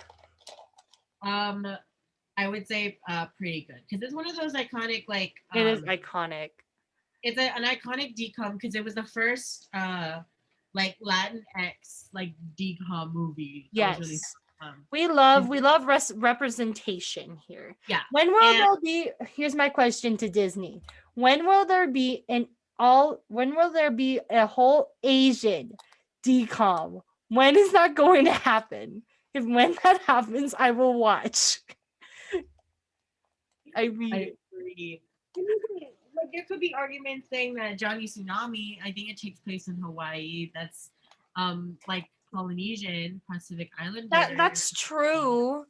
I would say pretty good because it's one of those iconic like It is iconic. it's an iconic decom because it was the first like Latinx like decom movie. That was really Yes. um We love representation here. yeah. When will And there be? Here's my question to Disney. When will there be when will there be a whole Asian decom? When is that going to happen? If when that happens, I will watch. I mean, I agree. Like there could be arguments saying that Johnny Tsunami, I think it takes place in Hawaii. That's like Polynesian Pacific Islander. that's true,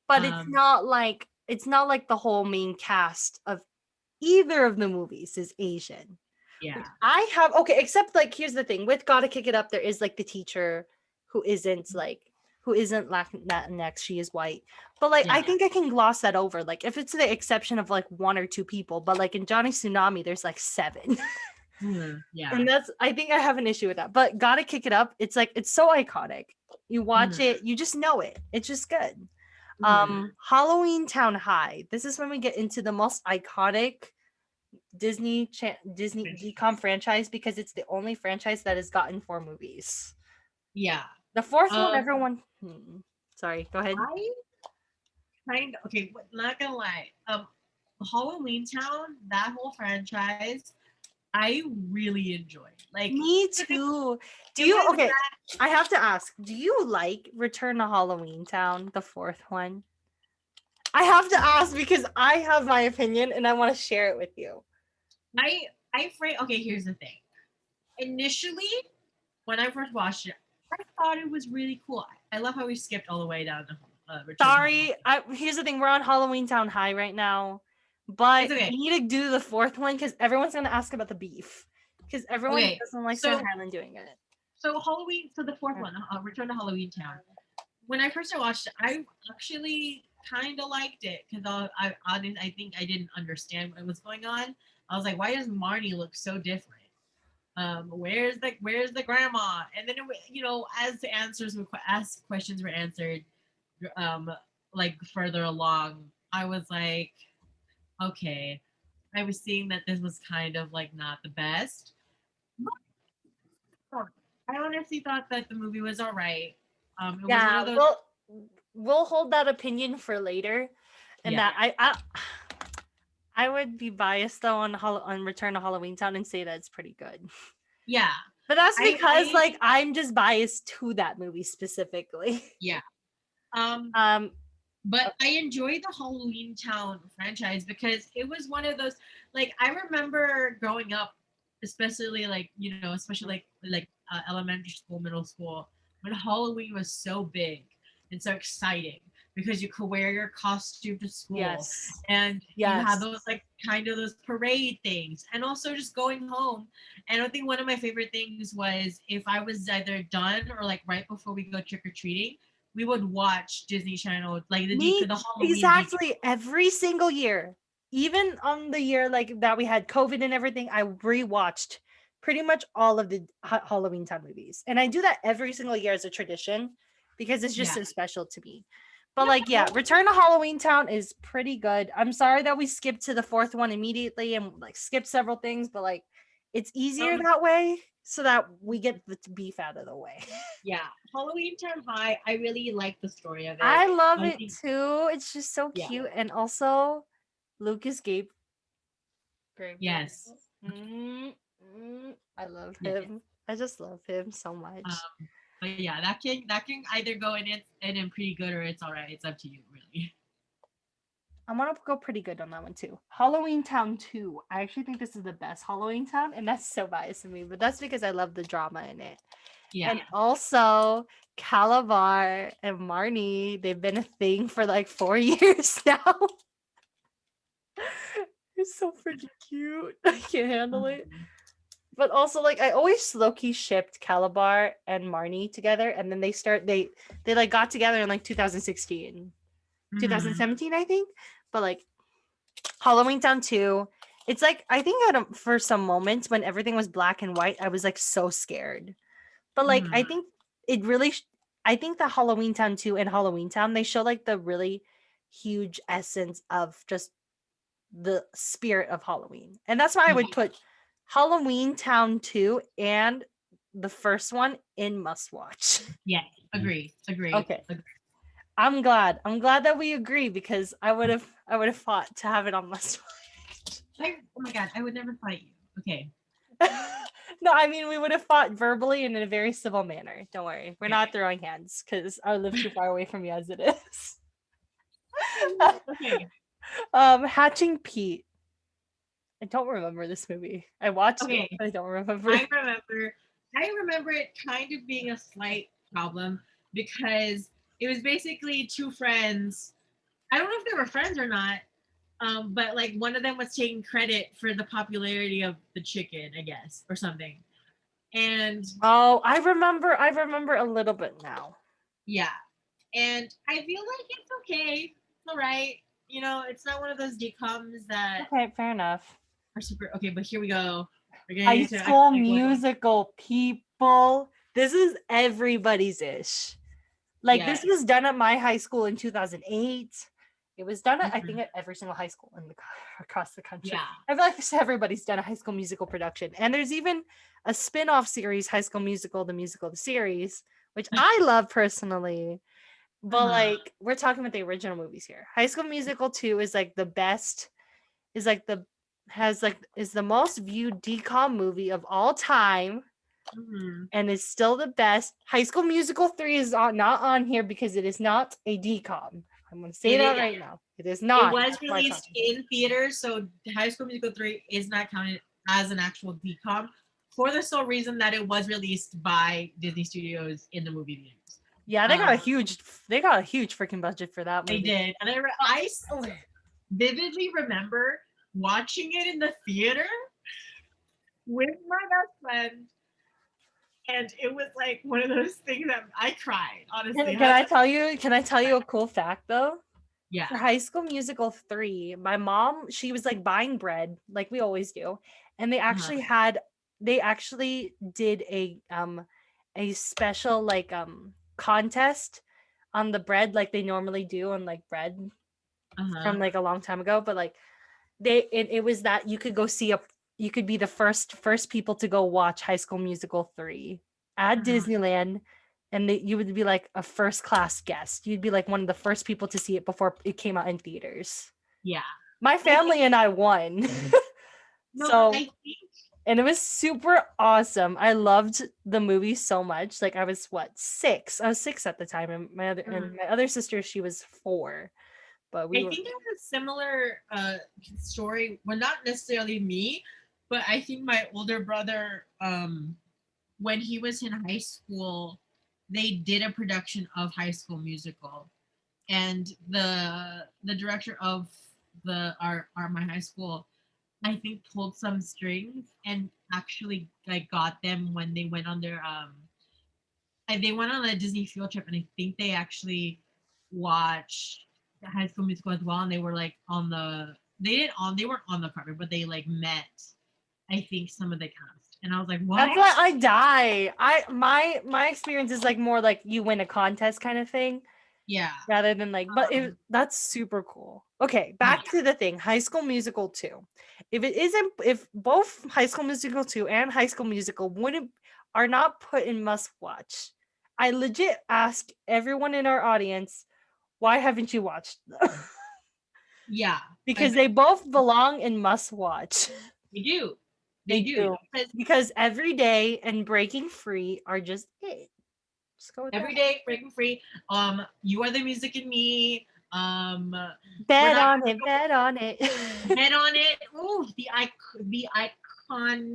but it's not like the whole main cast of either of the movies is Asian. yeah. I have okay, except like here's the thing with Gotta Kick It Up, there is like the teacher who isn't Latinx, she is white. But like I Yeah. think I can gloss that over. Like if it's the exception of like one or two people, but like in Johnny Tsunami, there's like seven. Yeah. And that's I think I have an issue with that. But Gotta Kick It Up, it's like it's so iconic. You watch it, you just know it. It's just good. Halloween Town High. This is when we get into the most iconic Disney decom franchise because it's the only franchise that has gotten 4 movies. Yeah. The fourth one, everyone. Sorry, go ahead. Okay, not gonna lie. Halloween Town, that whole franchise, I really enjoyed. Like Me too. Do you okay? I have to ask. Do you like Return to Halloween Town, the fourth one? I have to ask because I have my opinion and I want to share it with you. Okay, here's the thing. Initially, when I first watched it, I thought it was really cool. I love how we skipped all the way down to Sorry, here's the thing. We're on Halloween Town High right now, but we need to do the fourth one because everyone's gonna ask about the beef because everyone doesn't like Sam Hyland doing it. So the fourth one, Return to Halloween Town. When I first watched it, I actually kind of liked it because I think I didn't understand what was going on. I was like, why does Marnie look so different? Where's the grandma? And then as questions were answered, like further along, I was like, okay, I was seeing that this was kind of like not the best. I honestly thought that the movie was all right. We'll hold that opinion for later, and that I would be biased though on Return to Halloween Town and say that it's pretty good. Yeah, but that's because I'm just biased to that movie specifically. Yeah. But I enjoyed the Halloween Town franchise because it was one of those, like, I remember growing up, especially like elementary school, middle school, when Halloween was so big and so exciting because you could wear your costume to school, and you had those like kind of those parade things, and also just going home. And I think one of my favorite things was if I was either done or like right before we go trick or treating, we would watch Disney Channel, like the Halloween. Exactly, every single year, even on the year like that we had COVID and everything. I rewatched pretty much all of the Halloween Town movies, and I do that every single year as a tradition because it's just so special to me. But Return to Halloween Town is pretty good. I'm sorry that we skipped to the fourth one immediately and like skipped several things, but like it's easier that way so that we get the beef out of the way. Yeah, Halloween Town High, I really like the story of it. I love it too. It's just so cute, and also Lucas Gabe. Yes. I love him. I just love him so much. But yeah, that can either go in pretty good or it's all right. It's up to you, really. I'm gonna go pretty good on that one too. Halloween Town 2. I actually think this is the best Halloween Town, and that's so biased of me, but that's because I love the drama in it. Yeah. And also Calabar and Marnie, they've been a thing for like 4 years now. It's so freaking cute. I can't handle it. Mhm. But also, like, I always low-key shipped Calabar and Marnie together, and then they like got together in like 2016, Mhm. 2017, I think. But like Halloween Town 2, it's like I think for some moments when everything was black and white, I was like so scared. But like I Mhm. think it really I think the Halloween Town 2 and Halloween Town, they show like the really huge essence of just the spirit of Halloween. And that's why I Yeah. would put Halloween Town 2 and the first one in must watch. Yes. Agree. Agree. Okay. Agree. I'm glad. I'm glad that we agree because I would have fought to have it on must Oh my god, I would never fight you. Okay. watch. No, I mean we would have fought verbally and in a very civil manner. Don't worry. We're Okay. not throwing hands because I live too far away from you as it is. Okay. Hatching Pete. I don't remember this movie. I watched it, Okay. but I don't remember. I remember I remember it kind of being a slight problem because it was basically two friends. I don't know if they were friends or not, but like one of them was taking credit for the popularity of the chicken, I guess, or something. And Oh, I remember a little bit now. yeah, and I feel like it's okay. It's all right. You know, it's not one of those decoms that Okay, fair enough. are super okay. But here we go. We're getting High into act School like what? Musical, people. This is everybody's ish. Like this Yes. was done at my high school in 2008. It was done at I think Mhm. at every single high school across the country. Yeah. I feel like everybody's done a High School Musical production, and there's even a spin-off series, High School Musical, the musical, the series, which I love personally. But Uh-huh. like we're talking about the original movies here. High School Musical 2 is like the best, is like the has like is the most viewed DCOM movie of all time Mhm. and is still the best. High School Musical 3 is not on here because it is not a DCOM. I'm gonna say that Yeah. right now. It is It not. was That's why it's not released here. in theaters, so High School Musical 3 is not counted as an actual decom for the sole reason that it was released by Disney Studios in the movie theaters. Yeah, Um, they got a huge freaking budget for that they movie. did. And I vividly remember watching it in the theater with my best friend. And it was like one of those things that I cried, honestly. Can I tell you a cool fact though? Yeah. For High School Musical 3, my mom, she was like buying bread, like we always do, and Uh-huh. they actually did a special like contest on the bread like they normally do on like bread Uh-huh. from like a long time ago, but like it was that you could go see a you could be the first people to go watch High School Musical 3 at Uh-huh. Disneyland, and you would be like a first class guest. You'd be like one of the first people to see it before it came out in theaters. Yeah. My I think family and I won. no, So, I think and it was super awesome. I loved the movie so much. Like I was what, 6? I was 6 at the time, and mhm. my other sister, she was 4. But we I were think I have a similar story. Well, not necessarily me, but I think my older brother, when he was in high school, they did a production of High School Musical, and the director of the our my high school, I think, pulled some strings and actually like got them when they went on their and they went on a Disney field trip, and I think they actually watched the High School Musical as well, and they were like on the they weren't on the carpet, but they like met I think some of the cast, and I was like, That's what? why I die. My experience is like more like you win a contest kind of thing Yeah. rather than like, but Um, that's super cool. Okay, yeah. back to the thing, High School Musical 2. If both High School Musical 2 and High School Musical wouldn't are not put in must watch, I legit ask everyone in our audience, why haven't you watched them? Yeah. Because they both belong in must watch. They do. They They do. do. Because Because Every Day and Breaking Free are just it. Just go with every that. day, breaking free. You are the music in me. We're Bet not on it, bet on it. bet on it. Ooh, the iconic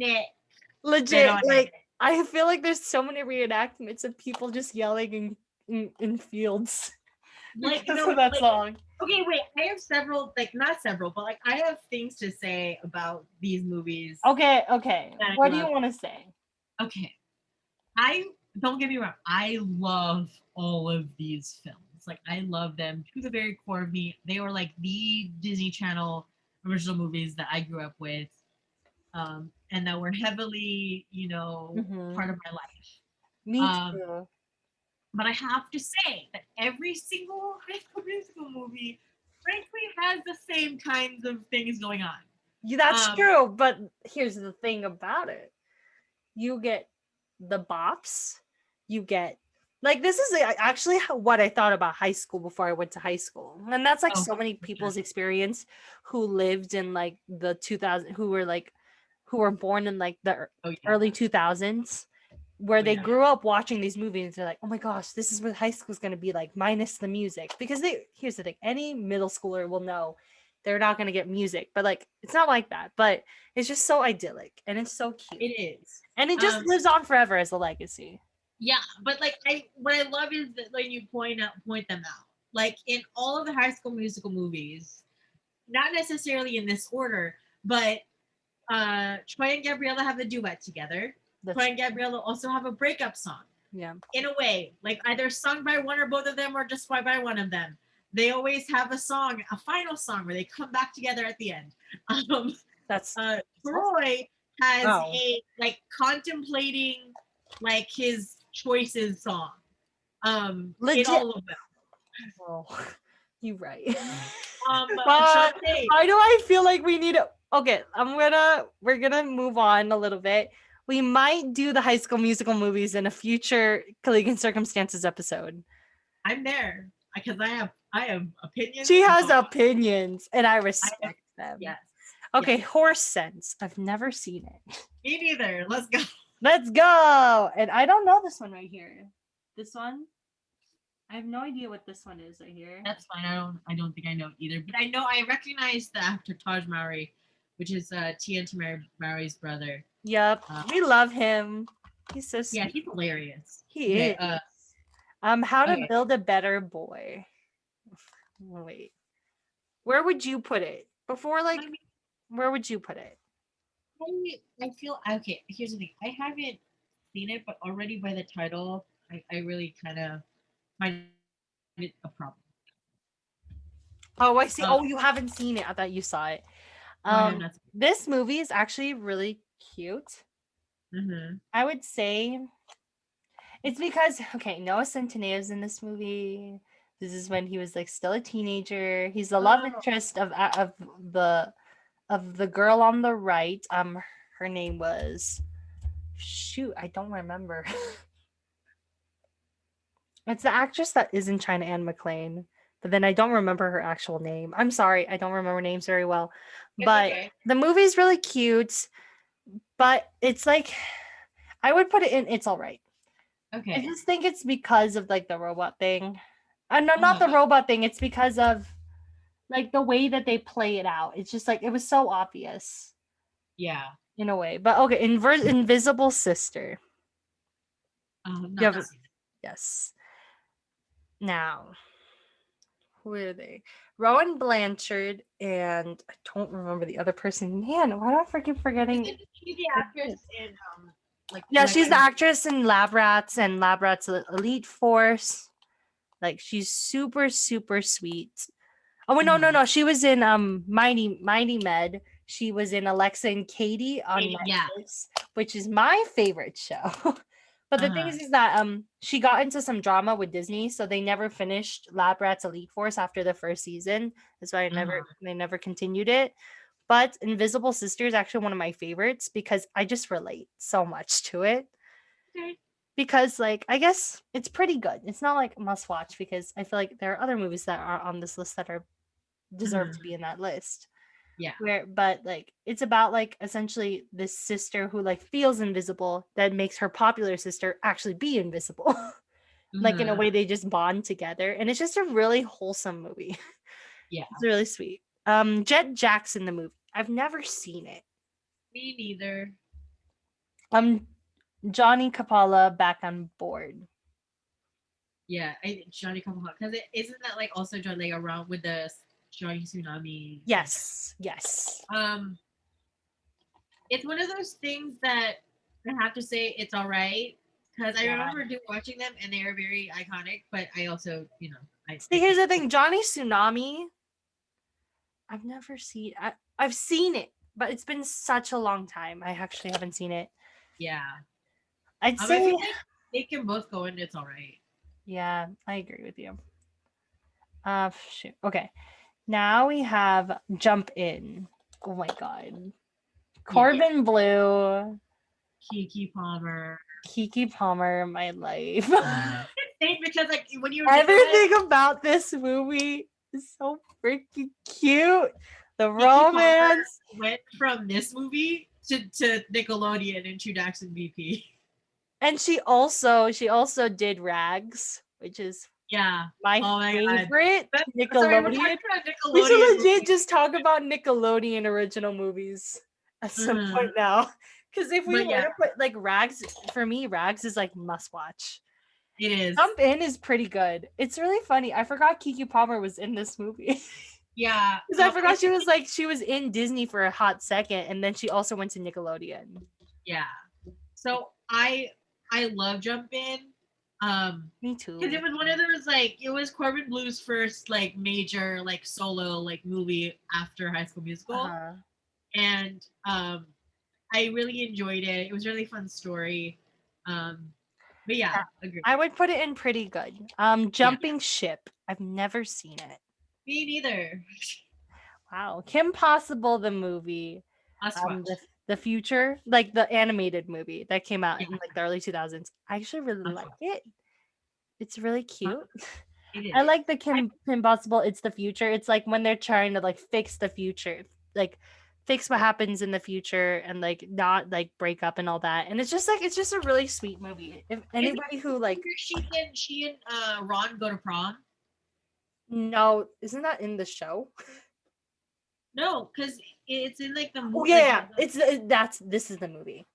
bet Legit, on like it. I feel like there's so many reenactments of people just yelling in fields Like because no, of that like song. okay, wait. I have several, like not several, but like I have things to say about these movies Okay, okay. that I What do you love. want to say? Okay, I don't get me wrong. I love all of these films. Like I love them to the very core of me. They were like the Disney Channel original movies that I grew up with, and that were heavily, part Hmm. of my life. Me Um, too. but I have to say that every single High School Musical movie, frankly, has the same kinds of things going on. Yeah, that's Um, true, but here's the thing about it. You get the bops, you get like this is actually what I thought about high school before I went to high school. And that's like oh, so many for sure. people's experience who lived in like the 2000 who were born in like the Oh yeah. early 2000s where Oh they yeah. grew up watching these movies. They're like, oh my gosh, this is what high school is going to be like minus the music, because they here's the thing, any middle schooler will know they're not going to get music, but like it's not like that, but it's just so idyllic and it's so cute, It is. and it just Um, lives on forever as a legacy. yeah, but like I what I love is that when you point them out. Like in all of the High School Musical movies, not necessarily in this order, but Troy and Gabriella have a duet together. That's Troy and Gabriella also have a breakup song. yeah. In a way, like either sung by one or both of them or just by one of them. They always have a song, a final song where they come back together at the end. Um, That's Troy has wow. a like contemplating like his choices song. In Legit. all of them. Oh, you right. But Shantae, why do I feel like we need okay, we're gonna move on a little bit. We might do the High School Musical movies in a future Collegiate Circumstances episode. I'm there because I have opinions She and has thoughts. opinions and I I have, respect them. yes, yes. Okay, Horse Sense. I've never seen it. Me neither. Let's go. Let's go. And I don't know this one right here. This one? I have no idea what this one is right here. That's fine. I don't think I know either, but I know I recognize the actor Taj Mowry, which is Tia Mowry's brother. Yep. Uh, We love him. He's so yeah, sweet. he's hilarious. He Okay. is. How to Okay. build a better boy. Wait. Where would you put it? Before I like mean, where would you put it? I feel okay. Here's the thing. I haven't seen it, but already by the title, I really kind of find it a problem. Oh, I see. Um, Oh, you haven't seen it. I thought you saw it. no, I have not. This movie is actually really cute. Mm-hmm. I would say it's because okay, Noah Centineo is in this movie. This is when he was like still a teenager. He's the love Oh, interest the of the girl on the right. Her name was shoot, I don't remember. It's the actress that is in China Anne McClain, but then I don't remember her actual name. I'm sorry, I don't remember names very well. it's But okay. the movie's really cute, but it's like I would put it in it's all right. I Okay. just think it's because of like the robot thing. No, not the Uh-huh. robot thing. It's because of like the way that they play it out. It's just like it was so obvious Yeah. in a way. But okay, Invisible Sister. You Not have seen it. yes. Now, who are they? Rowan Blanchard and I don't remember the other person. Man, why do I keep forgetting? Isn't she the actress in like Yeah, like she's the actress in Lab Rats and Lab Rats Elite Force. Like she's super super sweet. Oh no no uh-huh. no! She was in Mighty Med. She was in Alexa and Katie on Yeah. Netflix, which is my favorite show. But the thing Uh-huh. is that she got into some drama with Disney, so they never finished Lab Rats Elite Force after the first season. That's why Uh-huh. they never continued it. But Invisible Sister is actually one of my favorites because I just relate so much to it. Okay. Because like I guess it's pretty good. It's not like must watch because I feel like there are other movies that are on this list that are deserve Uh-huh. to be in that list. Yeah. Where but like it's about like essentially this sister who like feels invisible that makes her popular sister actually be invisible. Like in a Uh-huh. way they just bond together and it's just a really wholesome movie. Yeah. It's really sweet. Jet Jackson the movie. I've never seen it. Me neither. Um Johnny Capalla back on board. Yeah, Johnny Come Home, because it isn't that like also John like around with the Johnny Tsunami. Yes, yes. Um, it's one of those things that I have to say it's all right because I Yeah. remember watching them and they are very iconic. But I also, See, here's the thing, Johnny Tsunami. I've never seen. I've seen it, but it's been such a long time. I actually haven't seen it. yeah. I'd I say, feel like they can both go and it's all right. yeah, I agree with you. Shoot. Okay, now we have Jump In. Oh my god, Yeah, Corbin Blue, Kiki Palmer. Kiki Palmer, my life. Because like when you think about it, Everything about this movie is so freaking cute. The Kiki Palmer romance, went from this movie to Nickelodeon and True Dax and VP. and she also did Rags, which is Yeah. my Oh my god. favorite Sorry, we're talking Nickelodeon. about We should Nickelodeon legit movies. just talk about Nickelodeon original movies at some point now. Because if we But were yeah, to put like Rags, for me, Rags is like must watch. it is. Jump In is pretty good. It's really funny. I forgot Kiki Palmer was in this movie. Yeah. Because I forgot she was in Disney for a hot second, and then she also went to Nickelodeon. Yeah. So I love Jump In. Me too. Because it was one of those like it was Corbin Blue's first like major like solo like movie after High School Musical, Uh-huh. and I really enjoyed it. It was a really fun story. Um, but yeah, Yeah, agree. I would put it in pretty good. Jumping Ship. I've never seen it. Me neither. Wow. Kim Possible, the movie. Us watch. The future, like the animated movie that came out Yeah. in like the early 2000s. I actually really Us like watch. it. It's really cute. It I is. like the Kim Possible. It's the future. It's like when they're trying to like fix the future, like fix what happens in the future and like not like break up and all that. And it's just a really sweet movie. If anybody who like She and Ron go to prom. no, isn't that in the show? No, because it's in like the Oh movie. yeah, it's that's this is the movie.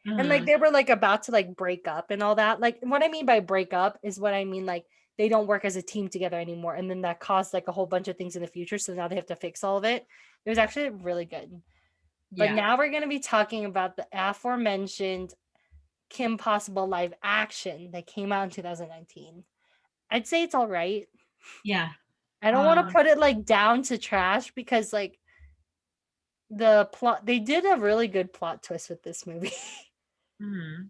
And like they were like about to like break up and all that. Like what I mean by break up is what I mean like they don't work as a team together anymore. And then that caused like a whole bunch of things in the future. So now they have to fix all of it. It was actually really good. But yeah. now we're gonna be talking about the aforementioned Kim Possible live action that came out in 2019. I'd say it's all right. Yeah. I don't want to put it like down to trash because like the plot they did a really good plot twist with this movie.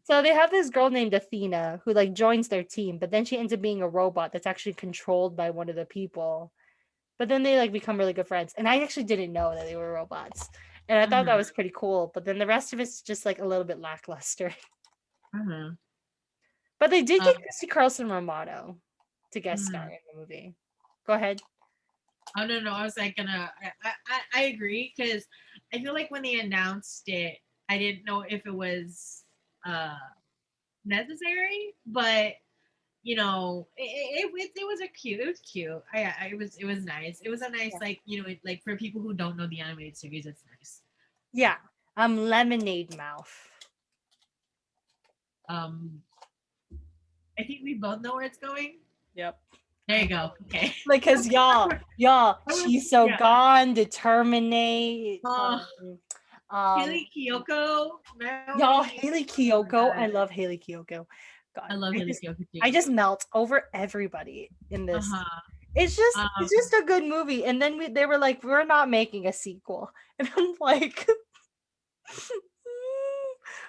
So they have this girl named Athena who like joins their team, but then she ends up being a robot that's actually controlled by one of the people. But then they like become really good friends. And I actually didn't know that they were robots. And I thought that was pretty cool. But then the rest of it's just like a little bit lackluster. But they did get Christy Carlson Romano to guest star in the movie. Go ahead. Oh no, I was like I agree because I feel like when they announced it, I didn't know if it was necessary, but it was it was cute. It was nice. It was a nice like like for people who don't know the animated series, it's nice. Yeah. Lemonade Mouth. I think we both know where it's going. Yep. There you go. Okay. Like, cause y'all, she's so gone, determinate. Haley Kiyoko. Y'all, Haley Kiyoko. I love Haley Kiyoko. God, I love Haley Kiyoko too. I just melt over everybody in this. It's just a good movie. And then they were like, we're not making a sequel. And I'm like,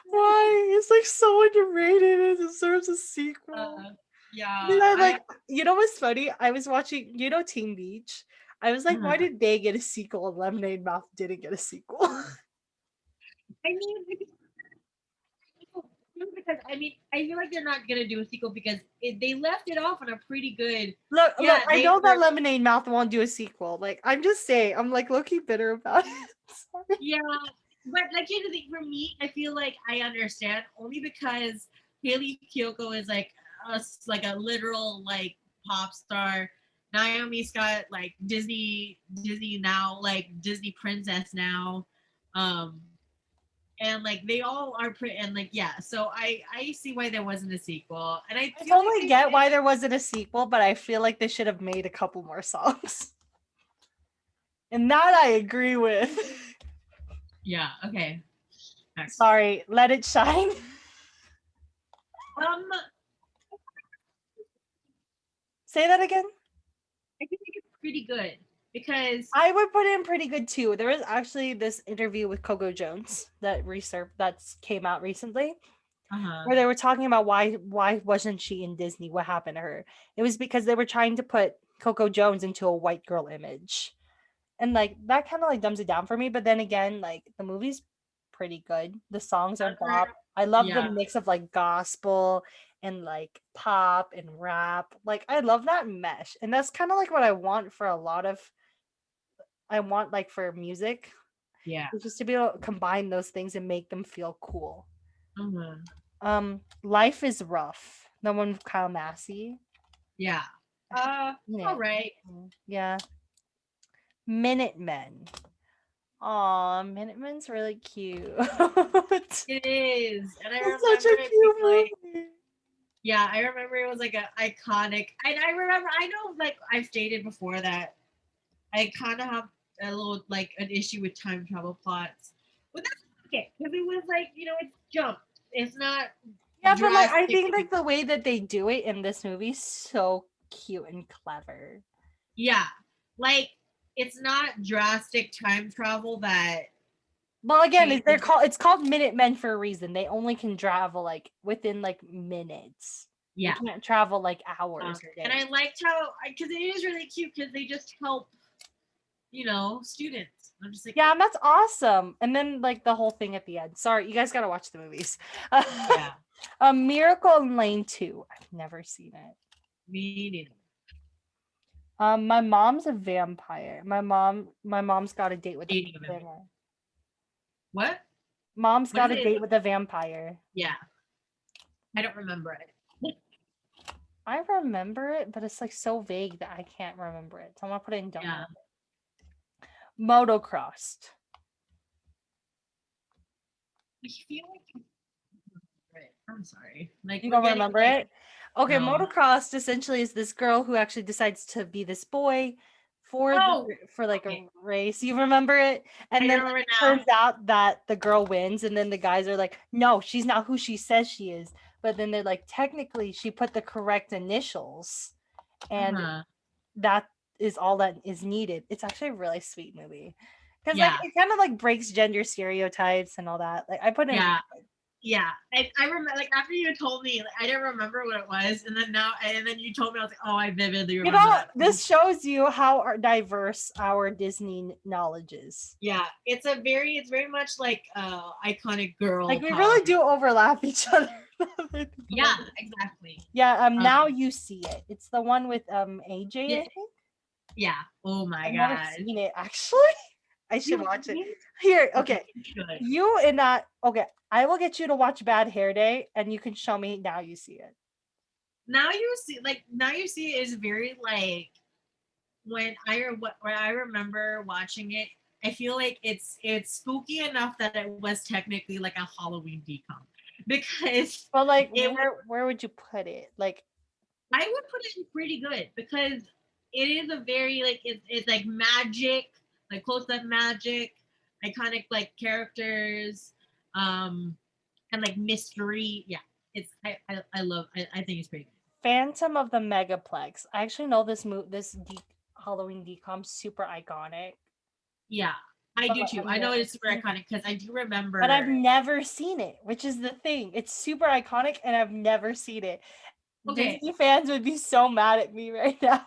why? It's like so underrated. It deserves a sequel. Yeah. Then I like, you know what's funny? I was watching, Teen Beach. I was like, why did they get a sequel and Lemonade Mouth didn't get a sequel? I mean, because I feel like they're not gonna do a sequel because they left it off on a pretty good. Look, I know that Lemonade Mouth won't do a sequel. Like, I'm just saying, I'm like low-key bitter about it. Sorry. Yeah, but like here's the thing for me, I feel like I understand only because Haley Kiyoko is like a literal like pop star. Naomi Scott like Disney now, like Disney princess now. and like they all are pretty, and like yeah, so I see why there wasn't a sequel, and I I feel like totally get why there wasn't a sequel, but I feel like they should have made a couple more songs. And that I agree with. yeah, okay, next. Sorry, Let It Shine. um Say that again. I think it's pretty good because I would put it in pretty good too. There was actually this interview with Coco Jones that that's came out recently, where they were talking about why wasn't she in Disney? What happened to her? It was because they were trying to put Coco Jones into a white girl image. And like that kind of like dumbs it down for me. But then again, like the movie's pretty good. The songs are bop. I love the yeah, mix of like gospel and like pop and rap. Like I love that mesh. And that's kind of like what I want for a lot of I want like for music. yeah, It's just to be able to combine those things and make them feel cool. mhm, Life is Rough. The one with Kyle Massey. yeah. Yeah. All right. Yeah. Minutemen. Aw, Minutemen's really cute. It's It is, and I such remember a it cute being like, movie. yeah, I remember it was like an iconic, and I remember, I know, like I've stated before that I kind of have a little like an issue with time travel plots, but that's okay because it was like it's jumped. It's not Yeah, but like I drastic. think like the way that they do it in this movie is so cute and clever. Yeah, like it's not drastic time travel that Well, again, changes. it's called Minutemen for a reason. They only can travel like within like minutes. Yeah, They can't travel like hours or and I days. liked how because it is really cute because they just help students. I'm just like, Yeah, and that's awesome. And then like the whole thing at the end. Sorry, you guys gotta watch the movies. yeah, A Miracle in Lane 2. I've never seen it. me neither. My mom's a vampire. My mom's got a date with a Dating of it. vampire. What? Mom's What is got a it? date with a vampire. Yeah, I don't remember it. I remember it, but it's like so vague that I can't remember it. So I'm gonna put it in don't Yeah. remember. Motocrossed. I feel like I'm sorry. Like You we're don't getting remember like it? Okay, no. motocrossed essentially is this girl who actually decides to be this boy Oh, for like okay. a race. You remember it? I And then remember it now. turns out that the girl wins, and then the guys are like, no, she's not who she says she is. But then they're like, technically, she put the correct initials, and Uh-huh. that is all that is needed. It's actually a really sweet movie. Because like Yeah. it kind of like breaks gender stereotypes and all that. Like I put it in Yeah. Yeah. I remember like after you told me, like, I didn't remember what it was, and then you told me, I was like, oh, I vividly You remember know, that. this shows you how diverse our Disney knowledge is. Yeah, it's very much like iconic girl Like we power. really do overlap each other. Yeah, exactly. Yeah, now you see it. It's the one with AJ, Yeah. I think. Yeah. Oh my I've never god. seen it actually. I should watch it. You Here, okay. should. You and that okay. I will get you to watch Bad Hair Day and you can show me now you see it. Now you see is very like when I remember watching it, I feel like it's spooky enough that it was technically like a Halloween decom because But like it where would you put it? Like I would put it in pretty good because it is a very like it's like magic, like close up magic, iconic like characters, and like mystery. Yeah, I love I think it's pretty good. Phantom of the Megaplex. I actually know Halloween decom super iconic. Yeah, I But do too. I've I know never it's super seen it. iconic because I do But I've remember. never seen it, which is the thing. It's super iconic and I've never seen it. Okay, Disney fans would be so mad at me right now.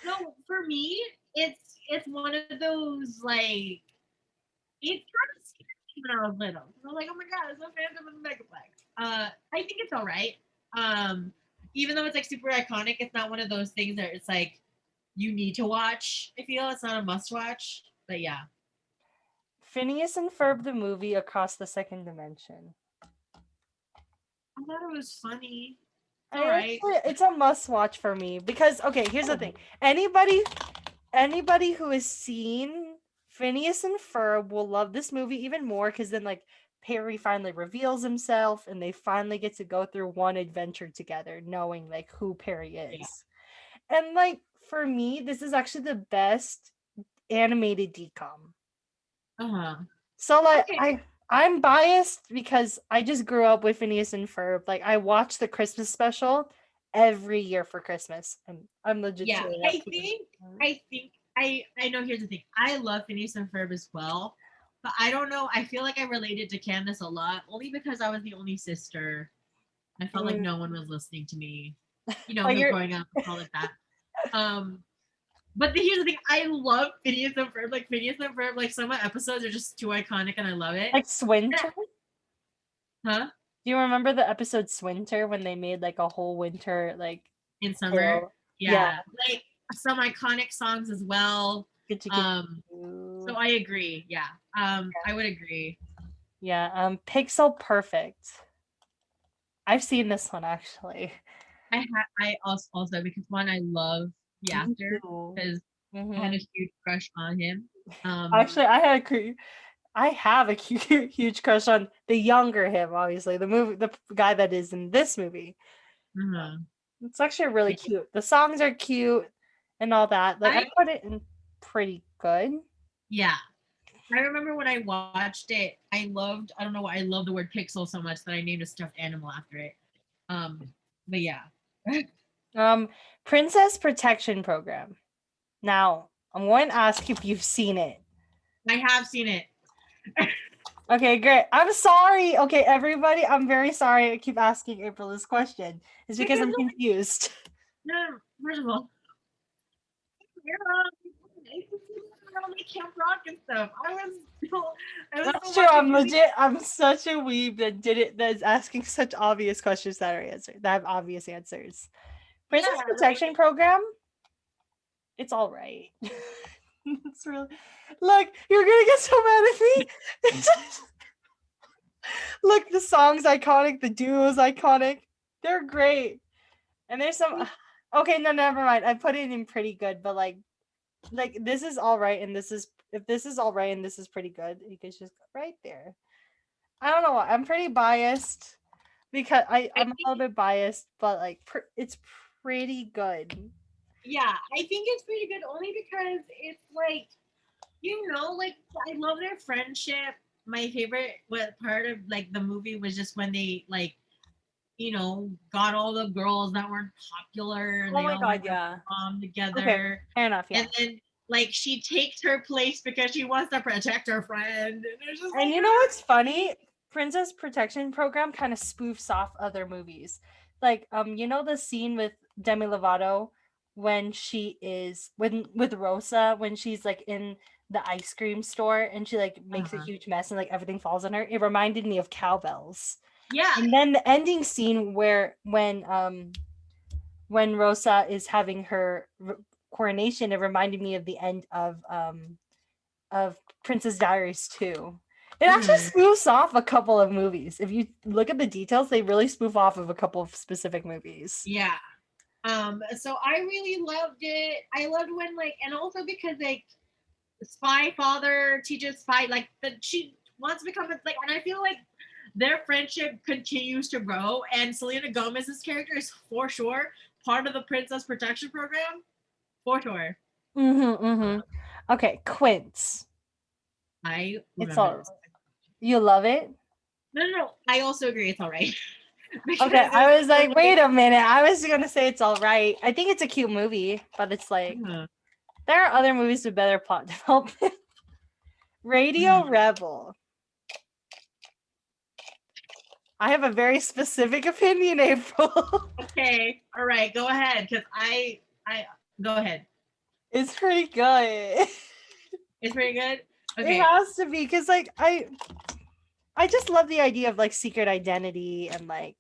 so for me, it's one of those like it's kind of scary when I was little. I was like, oh my god, it's a Phantom of the Megaplex. I think it's all right. Even though it's like super iconic, it's not one of those things that it's like you need to watch. I feel it's not a must watch, but yeah. Phineas and Ferb the movie Across the Second Dimension. I thought it was funny. I All right. it's a must watch for me because okay, here's the thing. Anybody who has seen Phineas and Ferb will love this movie even more because then like Perry finally reveals himself and they finally get to go through one adventure together, knowing like who Perry Yeah. is. And like for me, this is actually the best animated decom. Uh-huh. So like Okay. I'm biased because I just grew up with Phineas and Ferb. Like I watch the Christmas special every year for Christmas. And I'm legit Yeah. tearing up. I know here's the thing. I love Phineas and Ferb as well. But I don't know. I feel like I related to Candace a lot only because I was the only sister. I felt like Mm, no one was listening to me. like Me you're growing up and all like that. Um, but here's the thing: I love Phineas and Ferb. Like Phineas and Ferb, like some of the episodes are just too iconic, and I love it. like Swinter. Huh? Do you remember the episode Swinter when they made like a whole winter like In summer, tale? Yeah, yeah, like some iconic songs as well. good to get Um, so you. I agree. Yeah. I would agree. Yeah, Pixel Perfect. I've seen this one actually. I also because one I love the Me actor too. because I had Hmm. a huge crush on him. Actually, I have a huge crush on the younger him. Obviously, the guy that is in this movie. Uh-huh. It's actually really cute. The songs are cute and all that. Like I I put it in pretty good. Yeah. I remember when I watched it, I don't know why I love the word pixel so much that I named a stuffed animal after it. But yeah. Um, Princess Protection Program. Now, I'm going to ask if you've seen it. I have seen it. Okay, great. I'm sorry. Okay, everybody, I'm very sorry. I keep asking April this question. It's because Because I'm confused. no, first of all, around like Camp Rock and stuff. I was That's so true. watching I'm Disney. legit. I'm such a weeb that did it. That's asking such obvious questions that are answered. That have obvious answers. Yeah, Princess like Protection Program. It's all right. It's really look. You're gonna get so mad at me. It's just, look, the song's iconic. The duo's iconic. They're great. And there's some. Okay, no, never mind. I put it in pretty good, but like this is all right, and this is if this is all right, and this is pretty good. You can just go right there. I don't know. I'm pretty biased because I I'm a think little bit biased, but like it's pretty good. yeah, I think it's pretty good only because it's like like I love their friendship. My favorite what part of like the movie was just when they like got all the girls that weren't popular and Oh they my all went god, to yeah. prom Okay, together. fair enough. And Yeah. then like she takes her place because she wants to protect her friend. And it's just And like you know what's funny? Princess Protection Program kind of spoofs off other movies. Like, you know the scene with Demi Lovato when she is with Rosa when she's like in the ice cream store and she like makes a uh-huh. huge mess and like everything falls on her. It reminded me of Cowbells. Yeah. And then the ending scene where when Rosa is having her coronation, it reminded me of the end of Princess Diaries 2. It actually Mhm. spoofs off a couple of movies. If you look at the details, they really spoof off of a couple of specific movies. Yeah. So I really loved it. I loved when and also because like spy father teaches spy like that she wants to become and I feel like their friendship continues to grow and Selena Gomez's character is for sure part of the Princess Protection Program for sure. Mm-hmm. Okay, Quince. I It's remember all this. you love it? No. I also agree it's all right because Okay, it was I was so like, wait a minute. I was gonna say it's all right. I think it's a cute movie, but it's like uh, there are other movies with better plot development. Radio Rebel. I have a very specific opinion, April. okay, all right, go ahead because I go ahead. It's pretty good. It's pretty good. It Okay. has to be because like I just love the idea of like secret identity and like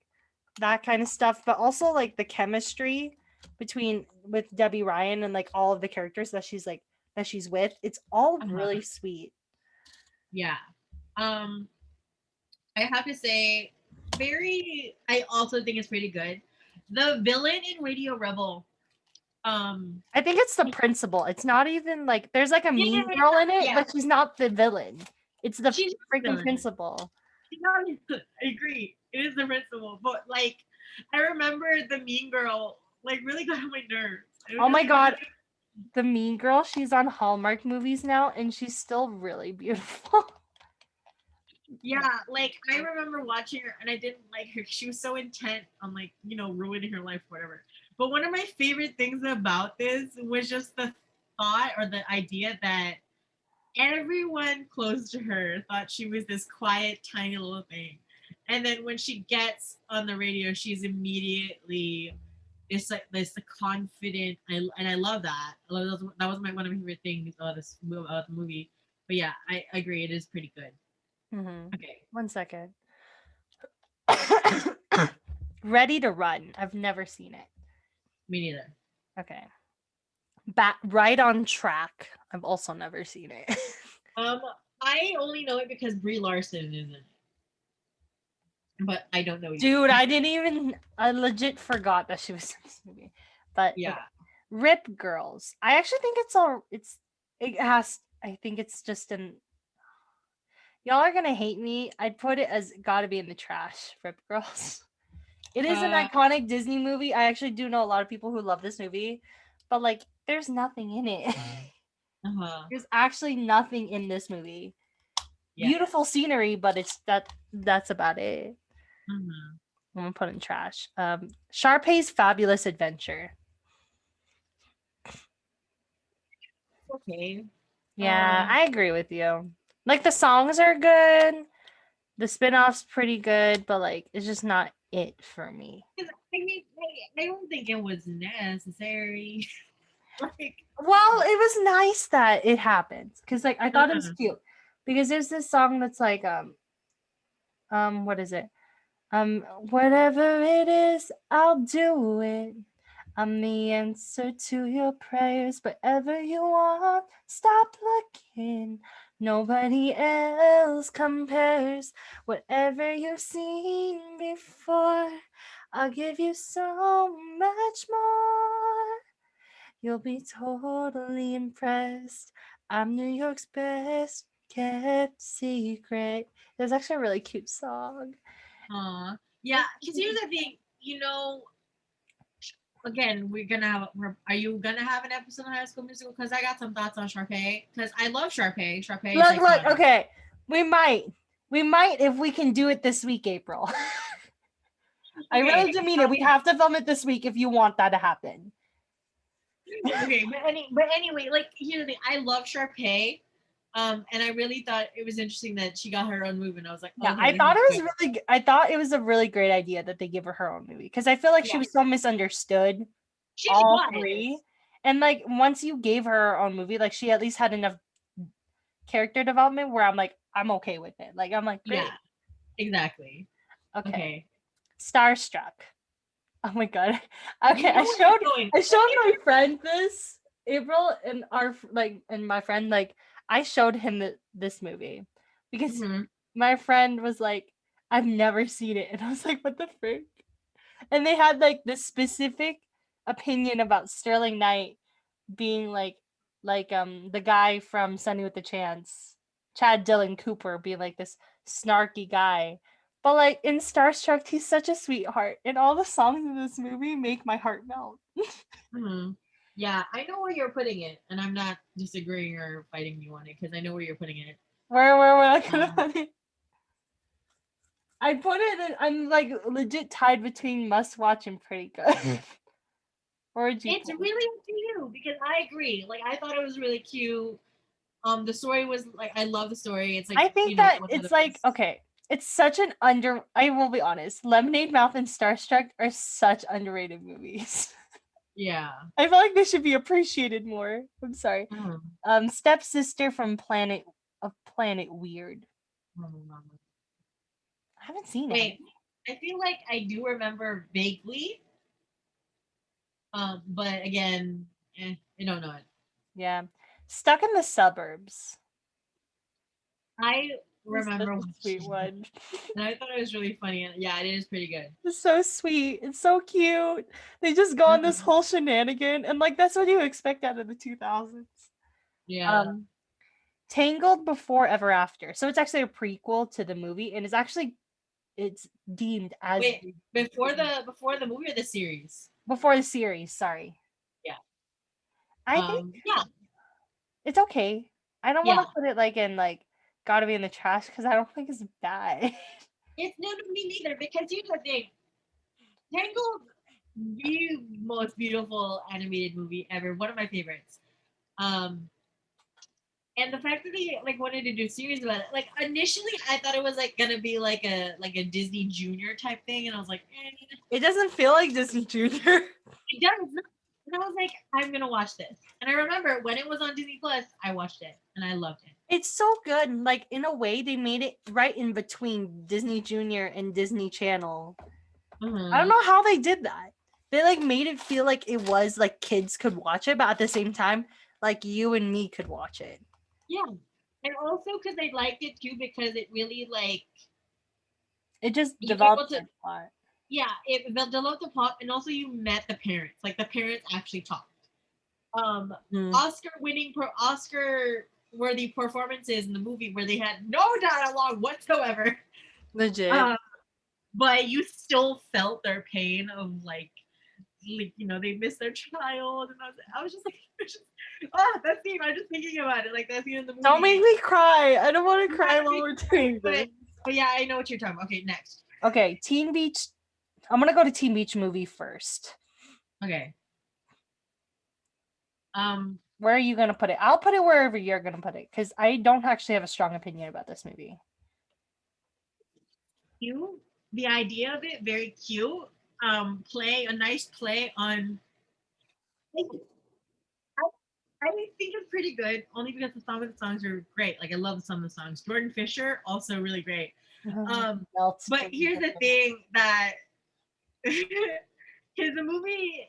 that kind of stuff, but also like the chemistry between with Debbie Ryan and like all of the characters that she's with. It's all Uh-huh. really sweet. Yeah. Um I have to say, I also think it's pretty good. The villain in Radio Rebel, I think it's the principal. It's not even like there's like a yeah, mean yeah, girl in it, yeah. but she's not the villain. It's the She's not the freaking villain. principal. She's not, I agree. It is the principal, but like I remember the mean girl like really got on my nerves. It was Oh just my like god, the mean girl, she's on Hallmark movies now and she's still really beautiful. yeah, like I remember watching her and I didn't like her. She was so intent on like, ruining her life or whatever. But one of my favorite things about this was just the thought or the idea that everyone close to her thought she was this quiet, tiny little thing. And then when she gets on the radio, she's immediately this confident. And I love that. That was one of my favorite things about the movie. But yeah, I agree. It is pretty good. Okay. 1 second. Ready to Run. I've never seen it. Me neither. Okay. Right on Track. I've also never seen it. I only know it because Brie Larson is in it, but I don't know you. Dude, I legit forgot that she was in this movie. But Yeah. okay. Rip Girls. I actually think I think it's just an y'all are gonna hate me. I'd put it as gotta be in the trash, Rip Girls. It is an iconic Disney movie. I actually do know a lot of people who love this movie, but like there's nothing in it. There's actually nothing in this movie. Yeah. Beautiful scenery, but that's about it. I'm gonna put in trash. Sharpay's Fabulous Adventure. Okay. Yeah, I agree with you. Like the songs are good, the spin-off's pretty good, but like it's just not it for me. I mean, I don't think it was necessary. Like, well, it was nice that it happened because like I thought it was cute because there's this song that's like what is it? Whatever it is, I'll do it. I'm the answer to your prayers. Whatever you want, stop looking. Nobody else compares. Whatever you've seen before, I'll give you so much more. You'll be totally impressed. I'm New York's best kept secret. It's actually a really cute song. Yeah, because here's the thing, again, are you gonna have an episode of High School Musical? Because I got some thoughts on Sharpay, because I love Sharpay. Sharpay is look, okay. We might if we can do it this week, April. I really do mean it. We have to film it this week if you want that to happen. Okay, but anyway, like here's the thing. I love Sharpay. And I really thought it was interesting that she got her own movie, and I was like, yeah, okay, I thought it was a really great idea that they give her own movie because I feel like she was so misunderstood. She all was. three, and like once you gave her her own movie, like she at least had enough character development where I'm like, I'm okay with it. Like I'm like, great. Yeah, exactly. Okay. Starstruck. Oh my god. Okay, I showed my friend this April and my friend I showed him this movie because my friend was like, I've never seen it, and I was like, what the frick? And they had like this specific opinion about Sterling Knight being the guy from Sunny with the Chance, Chad Dylan Cooper, being like this snarky guy. But like in Starstruck, he's such a sweetheart, and all the songs in this movie make my heart melt. Yeah, I know where you're putting it, and I'm not disagreeing or fighting you on it because I know where you're putting it. Where I gonna put it? I put it in. I'm like legit tied between Must Watch and Pretty Good. It's really up to you because I agree. Like I thought it was really cute. The story was like I love the story. It's like I think that it's like okay. It's such an I will be honest. Lemonade Mouth and Starstruck are such underrated movies. Yeah. I feel like they should be appreciated more. I'm sorry. Stepsister from Planet Weird. I haven't seen it. I feel like I do remember vaguely. But again, I don't know it. Yeah. Stuck in the Suburbs. I It's such remember a sweet watching it. one. And I thought it was really funny. And yeah, it is pretty good. It's so sweet. It's so cute. They just go on this Mhm. whole shenanigan, and like that's what you expect out of the 2000s. Yeah. Um, Tangled Before Ever After. So it's actually a prequel to the movie, and it's deemed as Wait, before the movie or the series? before the series. Sorry, Yeah. I think Yeah. it's okay. I don't want Yeah. to put it like in like gotta be in the trash because I don't think it's bad. It's no, no, me neither. Because here's the thing, Tangled, the most beautiful animated movie ever. One of my favorites. Um, and the fact that they like wanted to do a series about it, like initially I thought it was like gonna be like a Disney Junior type thing, and I was like, It doesn't feel like Disney Junior. it does. And I was like, I'm gonna watch this. And I remember when it was on Disney Plus, I watched it and I loved it. It's so good. Like in a way, they made it right in between Disney Junior and Disney Channel. I don't Mm-hmm. know how they did that. They like made it feel like it was like kids could watch it, but at the same time, like you and me could watch it. Yeah, and also because I liked it too because it really like It just you were able developed to, a plot. yeah, it developed the plot, and also you met the parents. Like the parents actually talked. Um, Mm, Oscar worthy performances in the movie where they had no dialogue whatsoever. legit. Um, but you still felt their pain of they missed their child, and I was just like, that scene. I'm just thinking about it, like that scene in the Don't make movie. me cry. I don't want to cry while we're doing this. But yeah, I know what you're talking about. Okay, next. Okay, Teen Beach. I'm gonna go to Teen Beach movie first. Okay. Um, Where are you gonna put it? I'll put it wherever you're gonna put it because I don't actually have a strong opinion about this movie. cute. The idea of it very cute. A nice play on. I think it's pretty good, only because some of the songs are great. Like I love some of the songs. Jordan Fisher also really great. Melts But for me. here's the thing that because the movie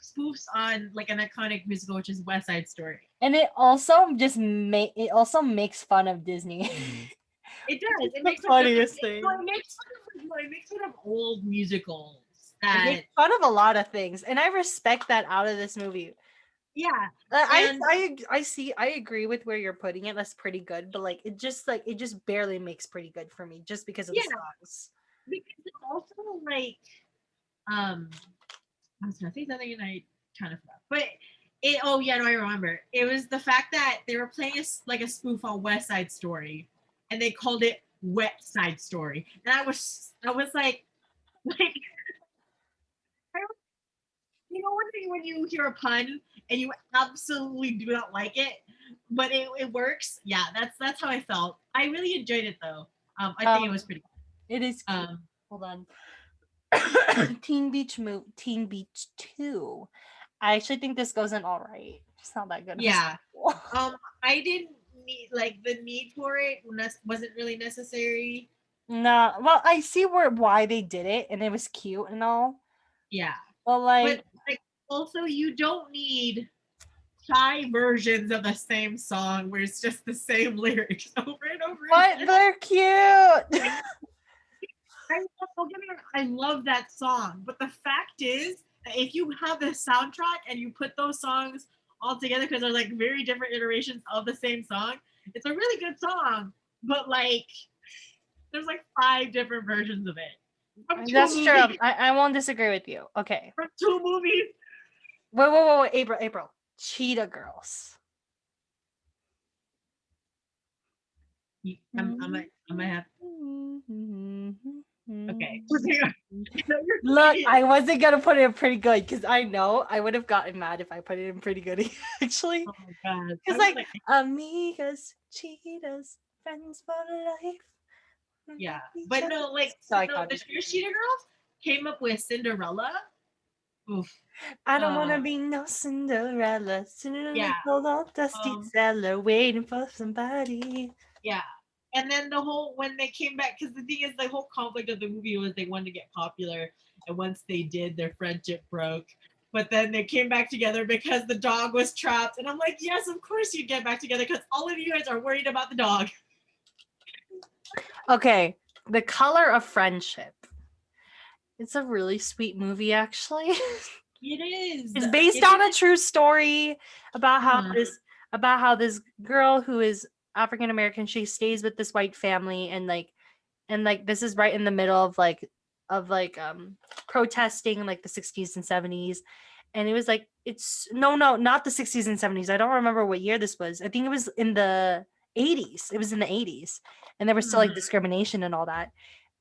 spoofs on like an iconic musical, which is West Side Story. And it also it also makes fun of Disney. It does. It's the funniest thing. It makes fun of old musicals It that makes fun of a lot of things, and I respect that out of this movie. yeah. I And I see. I agree with where you're putting it. That's pretty good, but it just barely makes pretty good for me, just because of the yeah, songs. because it also like um I was gonna say something and I kind of forgot. But it oh yeah, no, I remember. It was the fact that they were playing like a spoof on West Side Story and they called it Wet Side Story. And I was like when you hear a pun and you absolutely do not like it, but it works. Yeah, that's how I felt. I really enjoyed it though. I think it was pretty It is good. cute. Hold on. Teen Beach 2. I actually think this goes in all right. It's not that good of a Yeah. sequel. I didn't need like the need for it wasn't really necessary. No, well, I see why they did it, and it was cute and all. Yeah. But like, But like also you don't need 5 versions of the same song where it's just the same lyrics over and over but again. they're cute. I love that song, but the fact is that if you have the soundtrack and you put those songs all together because they're like very different iterations of the same song, it's a really good song. But like, there's like 5 different versions of it from That's true. movies. I won't disagree with you. Okay. From 2 movies. Wait. April. Cheetah Girls. I might have. Okay. Look, I wasn't gonna put it in pretty good because I know I would have gotten mad if I put it in pretty good actually. Oh my god. It's like amigas, cheetahs, friends for life. Yeah, but no, like So the Fierce Cheetah Girls came up with Cinderella. Oof. I don't wanna be no Cinderella, sitting in Yeah. a cold old dusty cellar, waiting for somebody. Yeah. And then when they came back, because the thing is, the whole conflict of the movie was they wanted to get popular, and once they did, their friendship broke. But then they came back together because the dog was trapped, and I'm like, yes, of course you'd get back together because all of you guys are worried about the dog. Okay, The Color of Friendship. It's a really sweet movie, actually. It is. It's based It on a is. true story about how Uh-huh. this girl who is African American, she stays with this white family, and like this is right in the middle of protesting in like the 60s and 70s. And it was like it's no, not the 60s and 70s. I don't remember what year this was. I think it was in the 80s. It was in the 80s. And there was still like Mhm. discrimination and all that.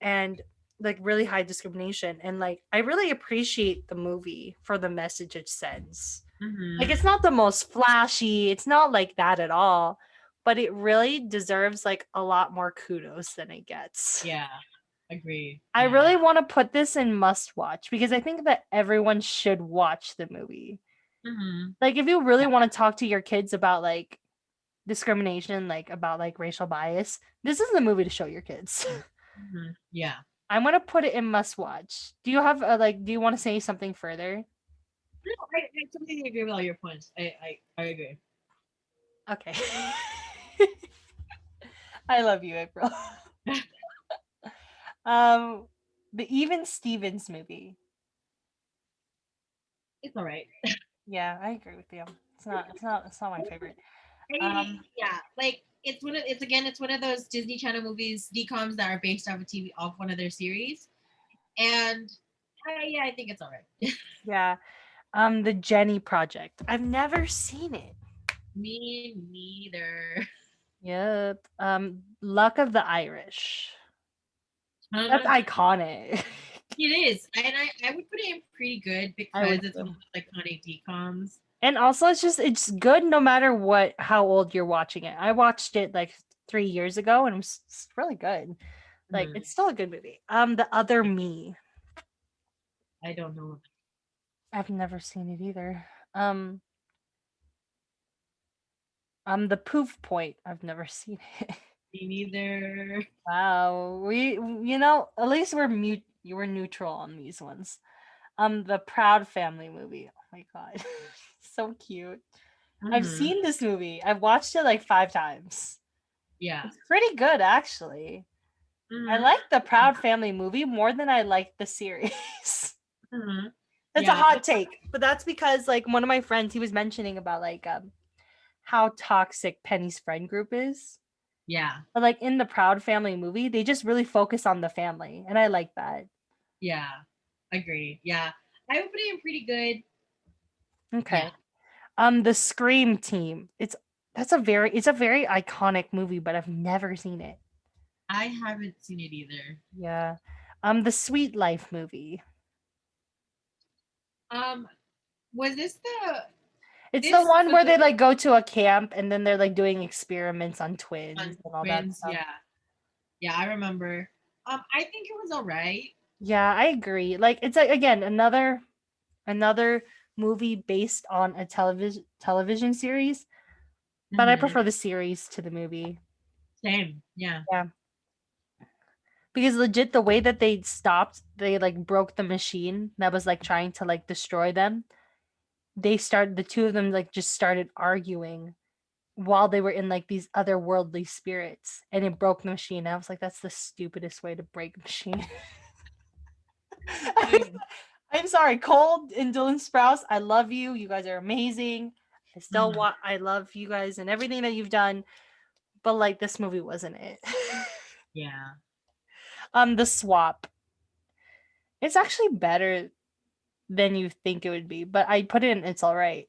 And like really high discrimination. And like I really appreciate the movie for the message it sends. Like Mhm. it's not the most flashy, it's not like that at all, but it really deserves like a lot more kudos than it gets. Yeah. Agree. I Yeah. really want to put this in must watch because I think that everyone should watch the movie. Mhm. Like if you really Yeah. want to talk to your kids about like discrimination, like about like racial bias, this is the movie to show your kids. Mhm. Yeah. I'm going to put it in must watch. Do you have a, like do you want to say something further? No, I completely agree with all your points. I agree. Okay. I love you, April. Um the Even Stevens movie. It's all right. Yeah, I agree with you. It's not my favorite. Yeah, like it's one of those Disney Channel movies, DComs that are based off a TV off one of their series, and yeah, I think it's all right. Yeah. The Jenny Project. I've never seen it. Me neither. Yep. Luck of the Irish. That's it iconic. is, and I would put it in pretty good I because would it's one too. of those iconic DComs. And also it's good no matter what how old you're watching it. I watched it like 3 years ago and it's really good. Like Mhm. it's still a good movie. The Other Me. I don't know. I've never seen it either. The Poof Point. I've never seen it. Me neither. Wow. At least you were neutral on these ones. The Proud Family movie. Oh my god. So cute. I've Hmm. seen this movie. I've watched it like 5 times. Yeah. It's pretty good actually. I Hmm. like the Proud Family movie more than I like the series. Hmm. That's a Yeah. hot take, but that's because like one of my friends he was mentioning about like how toxic Penny's friend group is. Yeah. But like in the Proud Family movie, they just really focus on the family, and I like that. Yeah. Agree. Yeah. I would put it in pretty good. Yeah. Okay. The Scream Team. It's a very iconic movie, but I've never seen it. I haven't seen it either. Yeah. The Sweet Life movie. Um, was this the It's the this one was where the they like go to a camp and then they're like doing experiments on twins on and all that twins? stuff. Yeah. Yeah, I remember. I think it was all right. Yeah, I agree. Like it's like again another movie based on a television series, but I Hmm. prefer the series to the movie. Same. Yeah. Yeah. Because legit the way that they like broke the machine that was like trying to like destroy them. The two of them like just started arguing while they were in like these otherworldly spirits and it broke the machine. I was like, that's the stupidest way to break a machine. Same. I'm sorry, Cole and Dylan Sprouse. I love you. You guys are amazing. Mhm. I love you guys and everything that you've done, but like this movie wasn't it. Yeah. The Swap. It's actually better than you think it would be, but I put it in it's all right.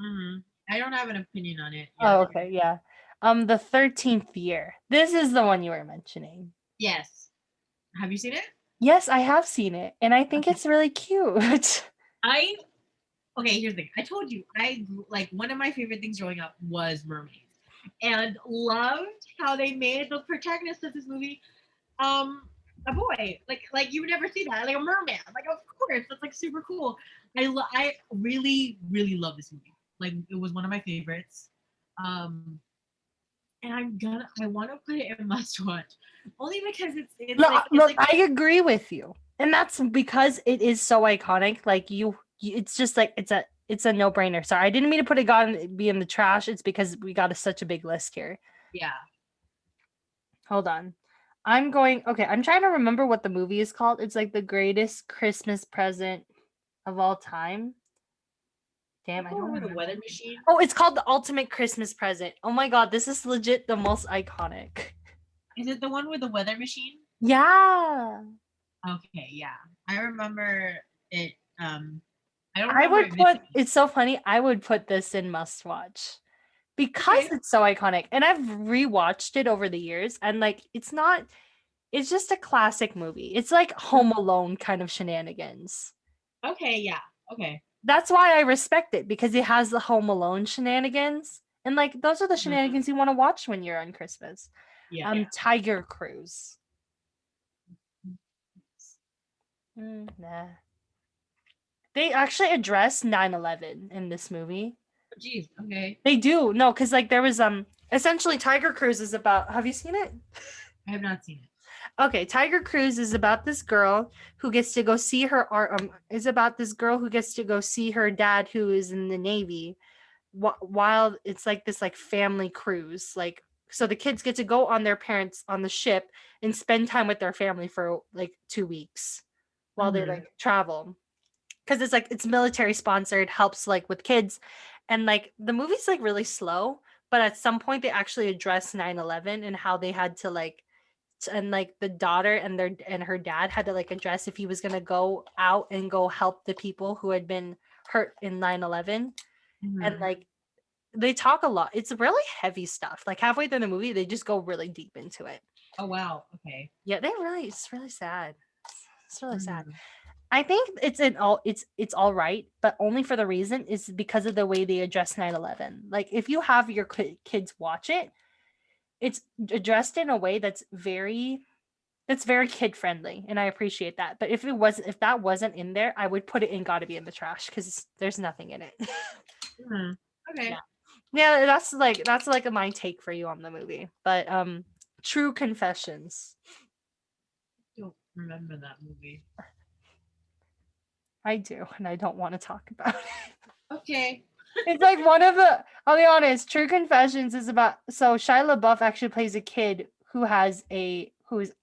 Hmm. I don't have an opinion on it yet. Oh, okay, yeah. The 13th Year. This is the one you were mentioning. Yes. Have you seen it? Yes, I have seen it, and I think Okay. it's really cute. I okay. Here's the thing. I told you I like one of my favorite things growing up was mermaids, and loved how they made the protagonist of this movie a boy. Like you would never see that, like a merman. Like of course, that's like super cool. I really really love this movie. Like it was one of my favorites. Um, and I want to put it in must watch, only because it's Look, like I agree with you, and that's because it is so iconic. Like it's just like it's a no brainer. Sorry, I didn't mean to put it on be in the trash. It's because we got such a big list here. yeah. Hold on. I'm trying to remember what the movie is called. It's like the greatest Christmas present of all time. Damn, That's I the don't one with the remember. weather machine. Oh, it's called The Ultimate Christmas Present. Oh my god, this is legit the most iconic. Is it the one with the weather machine? Yeah. Okay, yeah. I remember it. I don't I remember would it put vividly. it's so funny. I would put this in must watch because Okay. it's so iconic. And I've rewatched it over the years and like it's just a classic movie. It's like Home Alone kind of shenanigans. Okay, yeah. Okay. That's why I respect it because it has the Home Alone shenanigans. And like those are the Mhm. shenanigans you want to watch when you're on Christmas. Yeah. Tiger Cruise. Nah. They actually address 9/11 in this movie. Jeez. Okay. They do. No, cuz like there was essentially Tiger Cruise is about, have you seen it? I have not seen it. Okay, Tiger Cruise is about this girl who gets to go see her art is about this girl who gets to go see her dad who is in the Navy while it's like this like family cruise. Like so the kids get to go on their parents on the ship and spend time with their family for like 2 weeks while they Mhm. like travel. Cuz it's like it's military sponsored, helps like with kids and like the movie's like really slow, but at some point they actually address 9/11 and how they had to like and like the daughter and her dad had to like address if he was going to go out and go help the people who had been hurt in 9/11 and Mhm. like they talk a lot. It's really heavy stuff. Like halfway through the movie they just go really deep into it. Oh wow. Okay. Yeah, it's really sad. It's really sad. Mhm. I think it's all right, but only for the reason is because of the way they address 9/11. Like if you have your kids watch it, it's addressed in a way that's very kid friendly and I appreciate that. But if that wasn't in there, I would put it in gotta be in the trash cuz there's nothing in it. Mhm. Yeah. Okay. Yeah, that's like my take for you on the movie. But True Confessions. Don't remember that movie. I do and I don't want to talk about it. Okay. It's like one of the. I'll be honest. True Confessions is about. So Shia LaBeouf actually plays a kid who is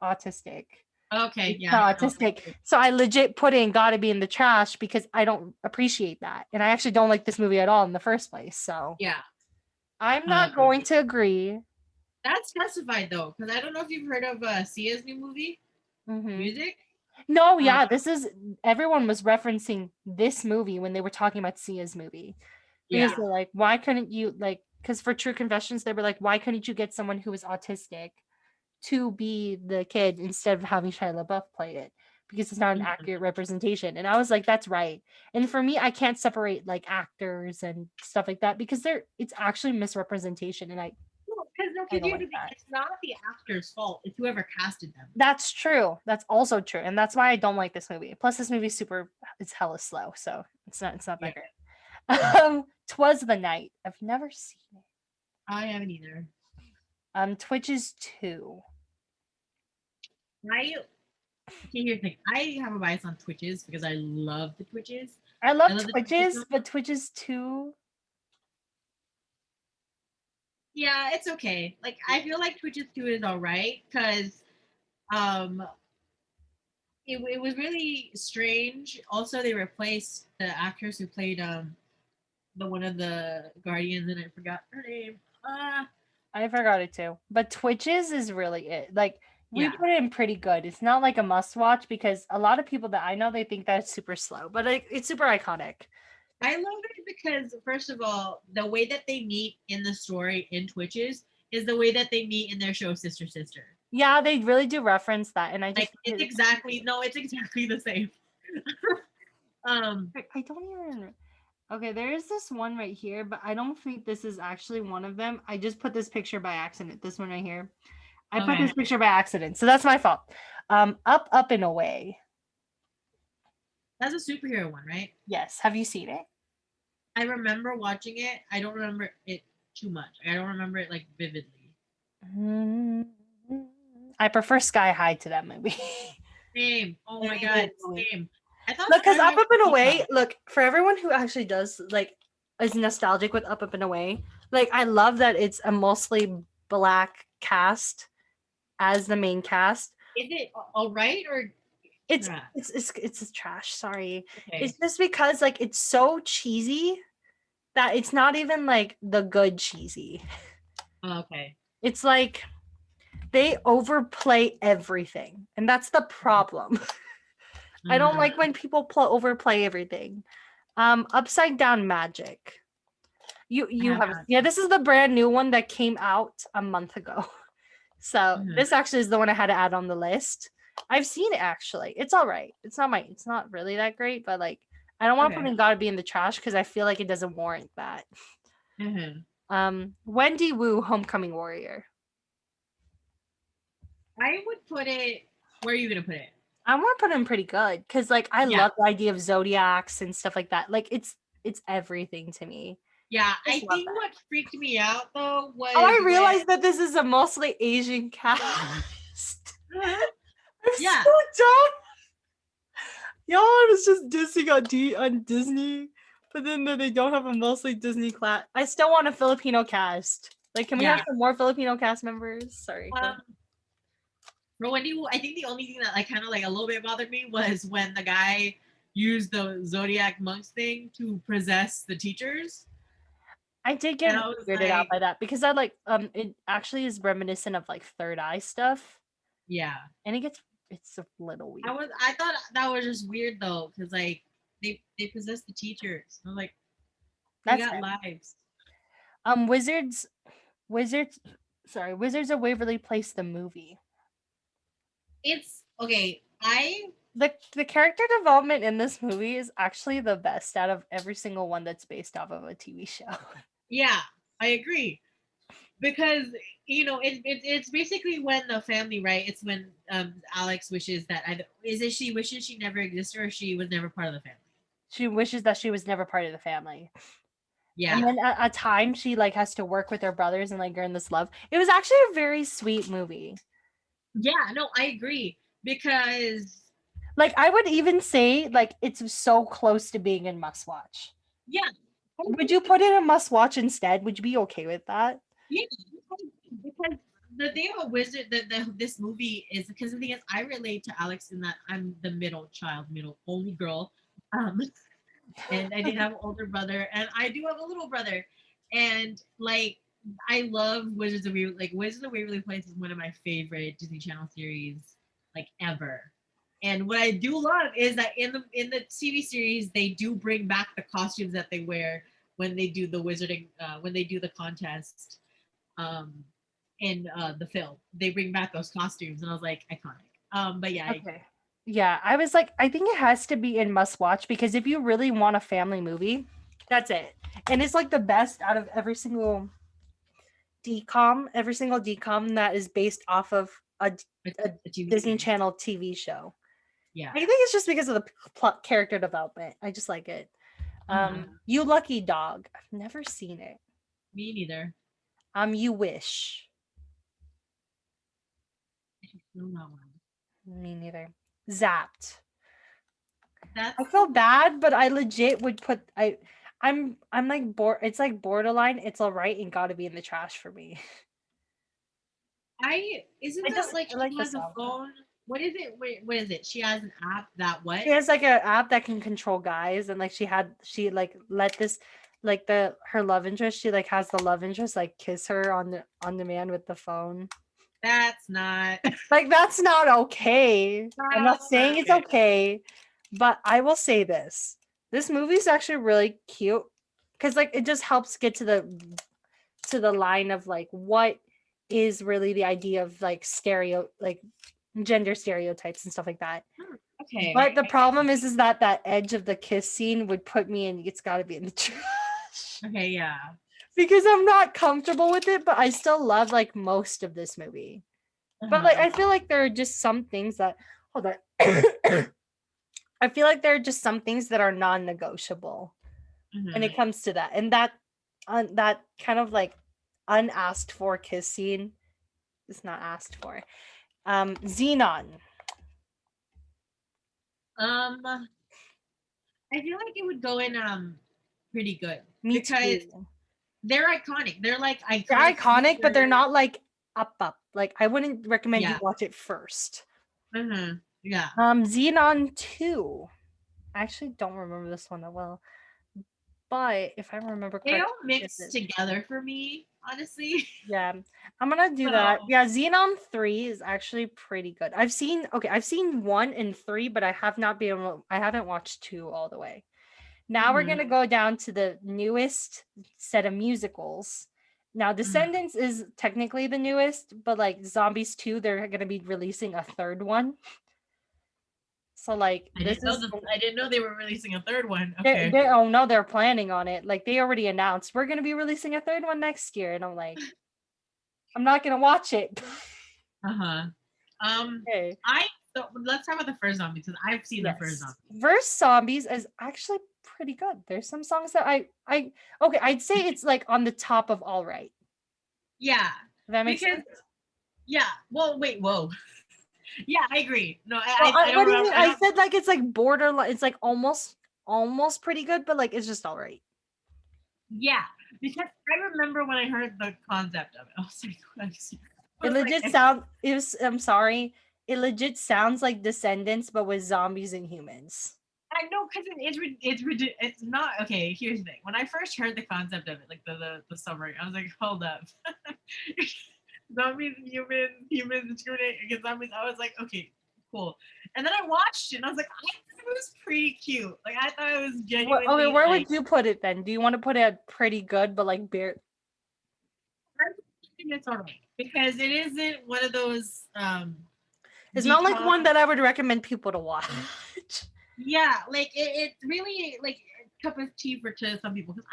autistic. Okay. He's Yeah. not No. autistic. So I legit put in "Gotta Be in the Trash" because I don't appreciate that, and I actually don't like this movie at all in the first place. So Yeah. I'm not Um. going to agree. That's specified though, because I don't know if you've heard of Sia's new movie, Hmm. Music. No, Uh, yeah, this is everyone was referencing this movie when they were talking about Sia's movie because yeah. they're like, why couldn't you like? Because for True Confessions, they were like, why couldn't you get someone who is autistic to be the kid instead of having Shia LaBeouf play it because it's not an Mhm. accurate representation. And I was like, that's right. And for me, I can't separate like actors and stuff like that because it's actually misrepresentation, and Because no, I because don't here's like the thing: that. it's not the actor's fault; it's whoever casted them. That's true. That's also true, and that's why I don't like this movie. Plus, this movie's super. It's hella slow, so it's not Yeah, that great. Twas the Night. I've never seen it. I haven't either. Twitches 2. I Okay, here's the thing: I have a bias on Twitches because I love the Twitches. I I love love the Twitches. Twitches, but Twitches 2. Yeah, it's okay. Like I feel like Twitches 2 is all right because um it was really strange. Also, they replaced the actress who played the one of the Guardians, and I forgot her name. I forgot it too. But Twitches is really it. Like we Yeah, put it in pretty good. It's not like a must watch because a lot of people that I know they think that it's super slow, but like it's super iconic. I love it because first of all, the way that they meet in the story in Twitches is the way that they meet in their show Sister Sister. Yeah, they really do reference that, and I Like just it's exactly no, it's exactly the same. um, I don't even. Okay, there is this one right here, but I don't think this is actually one of them. I just put this picture by accident. This one right here. I put okay, this picture by accident, so that's my fault. Up, Up and Away. that's a superhero one, right? Yes, have you seen it? I remember watching it. I don't remember it too much. I don't remember it like vividly. Mm, I prefer Sky High to that movie. Same. Oh my god, Literally. same. I thought Look, Sky because High Up was Up and Peacock. Away, look, for everyone who actually does like is nostalgic with Up Up and Away, like I love that it's a mostly black cast as the main cast. Is it all right or It's trash? it's trash. Sorry, it's Okay. just because like it's so cheesy that it's not even like the good cheesy. Oh, okay. It's like they overplay everything, and that's the problem. I don't Mhm. like when people overplay everything. Upside Down Magic. I You have have, not. yeah, this is the brand new one that came out a month ago. So Mhm. this actually is the one I had to add on the list. I've seen it actually. It's all right. It's not really that great, but like I don't want to put Okay. in Gotta Be in the Trash because I feel like it doesn't warrant that. Mhm. Wendy Wu, Homecoming Warrior. I would put it. Where are you gonna put it? I want to put in pretty good because like I Yeah. love the idea of zodiacs and stuff like that. Like it's everything to me. Yeah. Just I love think that. what freaked me out though Oh, was I when. realized that this is a mostly Asian cast. I'm Yeah. so dumb. Y'all was just dissing on on Disney, but then they don't have a mostly Disney class. I still want a Filipino cast. Like, can we have Yeah. some more Filipino cast members? Sorry. Um. For Wendy, I think the only thing that like kind of like a little bit bothered me was when the guy used the Zodiac monks thing to possess the teachers, I did get and I was weirded out like, by that because I like it actually is reminiscent of like Third Eye stuff, yeah. and it's a little weird. I thought that was just weird though, because like they possess the teachers. I was like, they That's got fair. lives. Wizards, Wizards, sorry, Wizards of Waverly Place the movie. It's okay. I The character development in this movie is actually the best out of every single one that's based off of a TV show. Yeah, I agree because it's basically when the family, right? It's when Alex wishes that is it she wishes she never existed or she was never part of the family. She wishes that she was never part of the family. And Yeah, then at a time she like has to work with her brothers and like earn this love. It was actually a very sweet movie. yeah, no, I agree because Like I would even say like it's so close to being in must watch. yeah, Would you put it in must watch instead? Would you be okay with that? yeah, because the thing about Wizard this movie is because the thing is I relate to Alex in that I'm the middle child, middle only girl. Um, and I did have an older brother, and I do have a little brother. And like, I love Wizards of Waverly. Like, Wizards of Waverly Place is one of my favorite Disney Channel series, like ever. And what I do love is that in the TV series, they do bring back the costumes that they wear when they do the wizarding, when they do the contest, um, in the film. They bring back those costumes, and I was like, iconic. But yeah, I agree. Okay. Yeah, I was like, I think it has to be in must watch because if you really want a family movie, that's it. And it's like the best out of every single DCOM that is based off of a A TV Disney series. Channel TV show. Yeah. I think it's just because of the plot character development. I just like it. Uh-huh. You Lucky Dog. I've never seen it. Me neither. You Wish. No, no one. Me neither. Zapped. I That's feel bad, but I legit would put I'm like bored. It's like borderline. It's all right and got to be in the trash for me. I isn't that like I she like the has a song. phone? What is it? Wait, what is it? She has an app that what? She has like an app that can control guys, and like she like let this like the her love interest. She like has the love interest like kiss her on demand with the phone. That's not. Like that's not okay. I'm not That's not saying it's okay. okay, but I will say this. This movie is actually really cute because like it just helps get to the line of like what is really the idea of like gender stereotypes and stuff like that. Okay. But the problem is that that edge of the kiss scene would put me in. It's got to be in the trash Okay. Yeah. because I'm not comfortable with it. But I still love like most of this movie. But like Uh-huh. I feel like there are just some things that hold on. I feel like there are just some things that are non-negotiable when Mhm. it comes to that, and that kind of like unasked for kiss scene is not asked for. Xenon. I feel like it would go in pretty good Me because too. they're iconic. They're like They're iconic iconic, but they're creatures. not like up. Like I wouldn't recommend you Yeah. watch it first. Yeah. Xenon 2. I actually don't remember this one that well, but if I remember They correctly, all is mix it? together for me, honestly. Yeah, I'm gonna do that. So Yeah, Xenon 3 is actually pretty good. I've seen 1 and 3, but I haven't watched 2 all the way. Now we're mhm, gonna go down to the newest set of musicals. Now, mhm. Descendants is technically the newest, but like Zombies 2, they're gonna be releasing a third one. So like this is I didn't know they were releasing a third one. they Okay. they oh no, they're planning on it. Like they already announced we're gonna be releasing a third one next year, and I'm like, I'm not gonna watch it. Uh-huh. Okay. I so let's talk about the first zombie because I've seen the first Yes. zombie. Verse Zombies is actually pretty good. There's some songs that I okay, I'd say it's like on the top of all right. Yeah. Does that make Because sense? yeah. Well, wait, whoa. Yeah, I agree. No, Well, I don't what do you remember. mean? I I don't said like it's like borderline. It's like almost pretty good, but like it's just all right. yeah. Because I remember when I heard the concept of it. I was like, I It was like, legit sound. It was. I'm sorry. It legit sounds like Descendants, but with zombies and humans. I know because it's not okay. Here's the thing: when I first heard the concept of it, like the summary, I was like, hold up, zombies, humans discriminate against zombies. I was like, okay, cool. And then I watched it, and I was like, I thought it was pretty cute. Like I thought it was Okay, genuinely where like. would you put it then? Do you want to put it at pretty good, but like bare? I think it's alright because it isn't one of those It's not like decom. one that I would recommend people to watch. Yeah, like it's really like a cup of tea for to some people because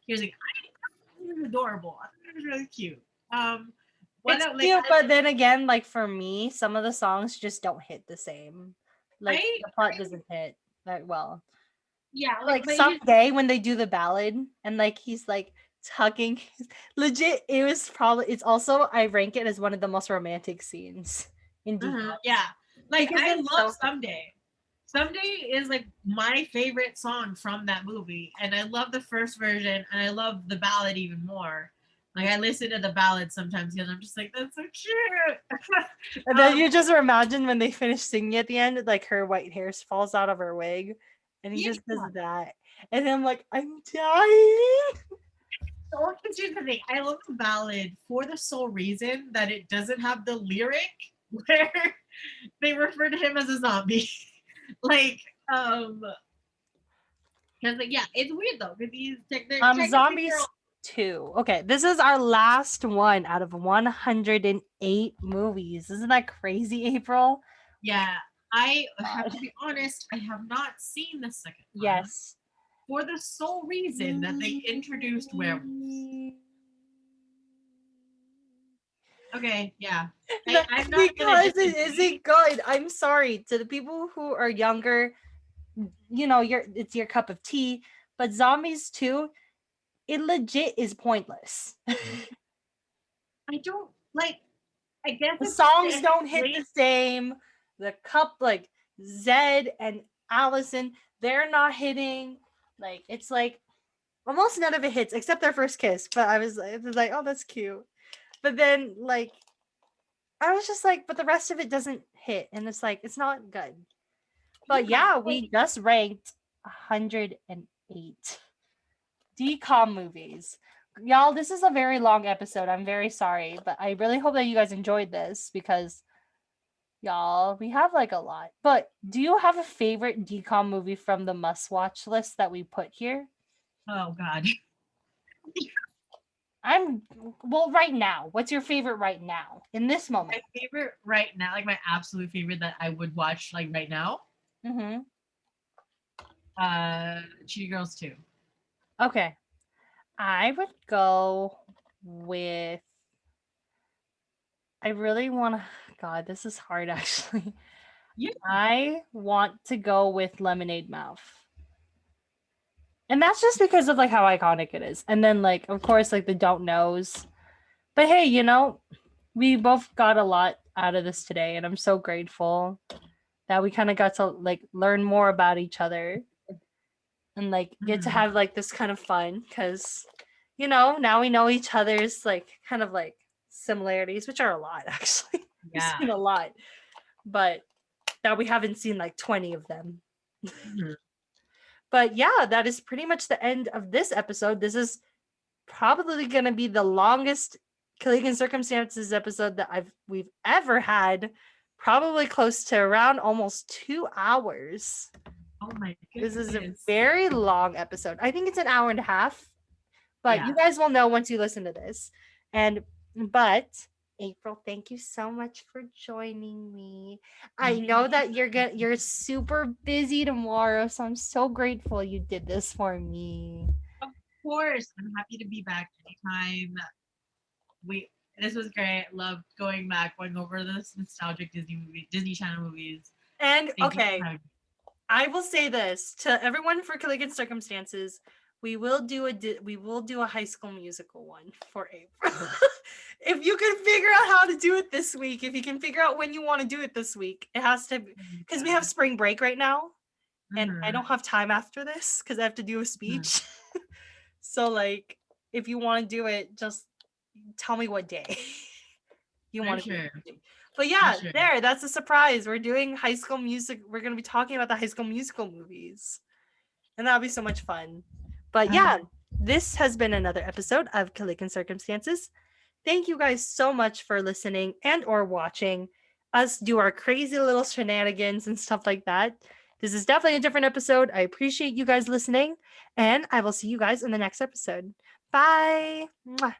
here's the I thought it was adorable. I thought it was really cute. One It's of like cute, but then again, like for me, some of the songs just don't hit the same. Like I the plot doesn't hit that well. yeah like Like but here's someday when they do the ballad and like he's like tugging legit, it's also I rank it as one of the most romantic scenes in yeah Decoms. like Because I it's love so Someday. Someday is like my favorite song from that movie, and I love the first version, and I love the ballad even more. Like I listen to the ballad sometimes because I'm just like that's so cute. and then you just imagine when they finish singing at the end, like her white hair falls out of her wig and he Yeah. just does that. And then I'm like, I'm dying. So here's the thing. I love the ballad for the sole reason that it doesn't have the lyric where they refer to him as a zombie. like, because like, yeah, it's weird though because technically they're Zombies 2. Okay, this is our last one out of 108 movies. Isn't that crazy, April? yeah. I have God. to be honest. I have not seen the second one Yes. for the sole reason that they introduced werewolves. Okay, yeah. I'm not gonna Because it disagree. isn't good. I'm sorry to the people who are younger. You know, it's your cup of tea. But Zombies 2, it legit is pointless. I don't like. I guess The it's just songs it's don't hit great. the same. The cup, like Zed and Allison, they're not hitting. Like it's like almost none of it hits except their first kiss. But it was like, oh, that's cute. But then like I was just like, but the rest of it doesn't hit, and it's like it's not good. But Yeah, yeah, like we just ranked 108 decom movies. Y'all, this is a very long episode. I'm very sorry, but I really hope that you guys enjoyed this because y'all, we have like a lot. But do you have a favorite decom movie from the must watch list that we put here? oh god. I'm well right now. What's your favorite right now in this My moment? favorite right now, like my absolute favorite that I would watch like right now, Mm-hmm. Cheetah Girls 2. Okay. I would go with I really want to God, this is hard actually. Yeah. I want to go with Lemonade Mouth. And that's just because of like how iconic it is. And then like of course like the don't knows. But hey, you know, we both got a lot out of this today and I'm so grateful that we kind of got to like learn more about each other and like get to Mhm. have like this kind of fun cuz you know, now we know each other's like kind of like similarities, which are a lot actually. We've Yeah. seen a lot, but that we haven't seen like 20 of them. Mhm. But yeah, that is pretty much the end of this episode. This is probably going to be the longest Colleague and Circumstances episode that we've ever had. Probably close to around almost 2 hours. Oh my This is a goodness. very long episode. I think it's an hour and a half, but Yeah. you guys will know once you listen to this. But April, thank you so much for joining me. I know that you're super busy tomorrow, so I'm so grateful you did this for me. Of course, I'm happy to be back anytime. This was great. Loved going back, going over this nostalgic Disney Channel movies. And Thank you for okay, having me. I will say this to everyone for Colleague and Circumstances. We will do a High School Musical one for April. If you can figure out how to do it this week, if you can figure out when you want to do it this week, it has to, because we have spring break right now, and I don't have time after this because I have to do a speech. So like, if you want to do it, just tell me what day you want to do it. But yeah, that's a surprise. We're doing High School Music. We're going to be talking about the High School Musical movies, and that'll be so much fun. But yeah, this has been another episode of Colleague and Circumstances. Thank you guys so much for listening and or watching us do our crazy little shenanigans and stuff like that. This is definitely a different episode. I appreciate you guys listening, and I will see you guys in the next episode. Bye. Mwah.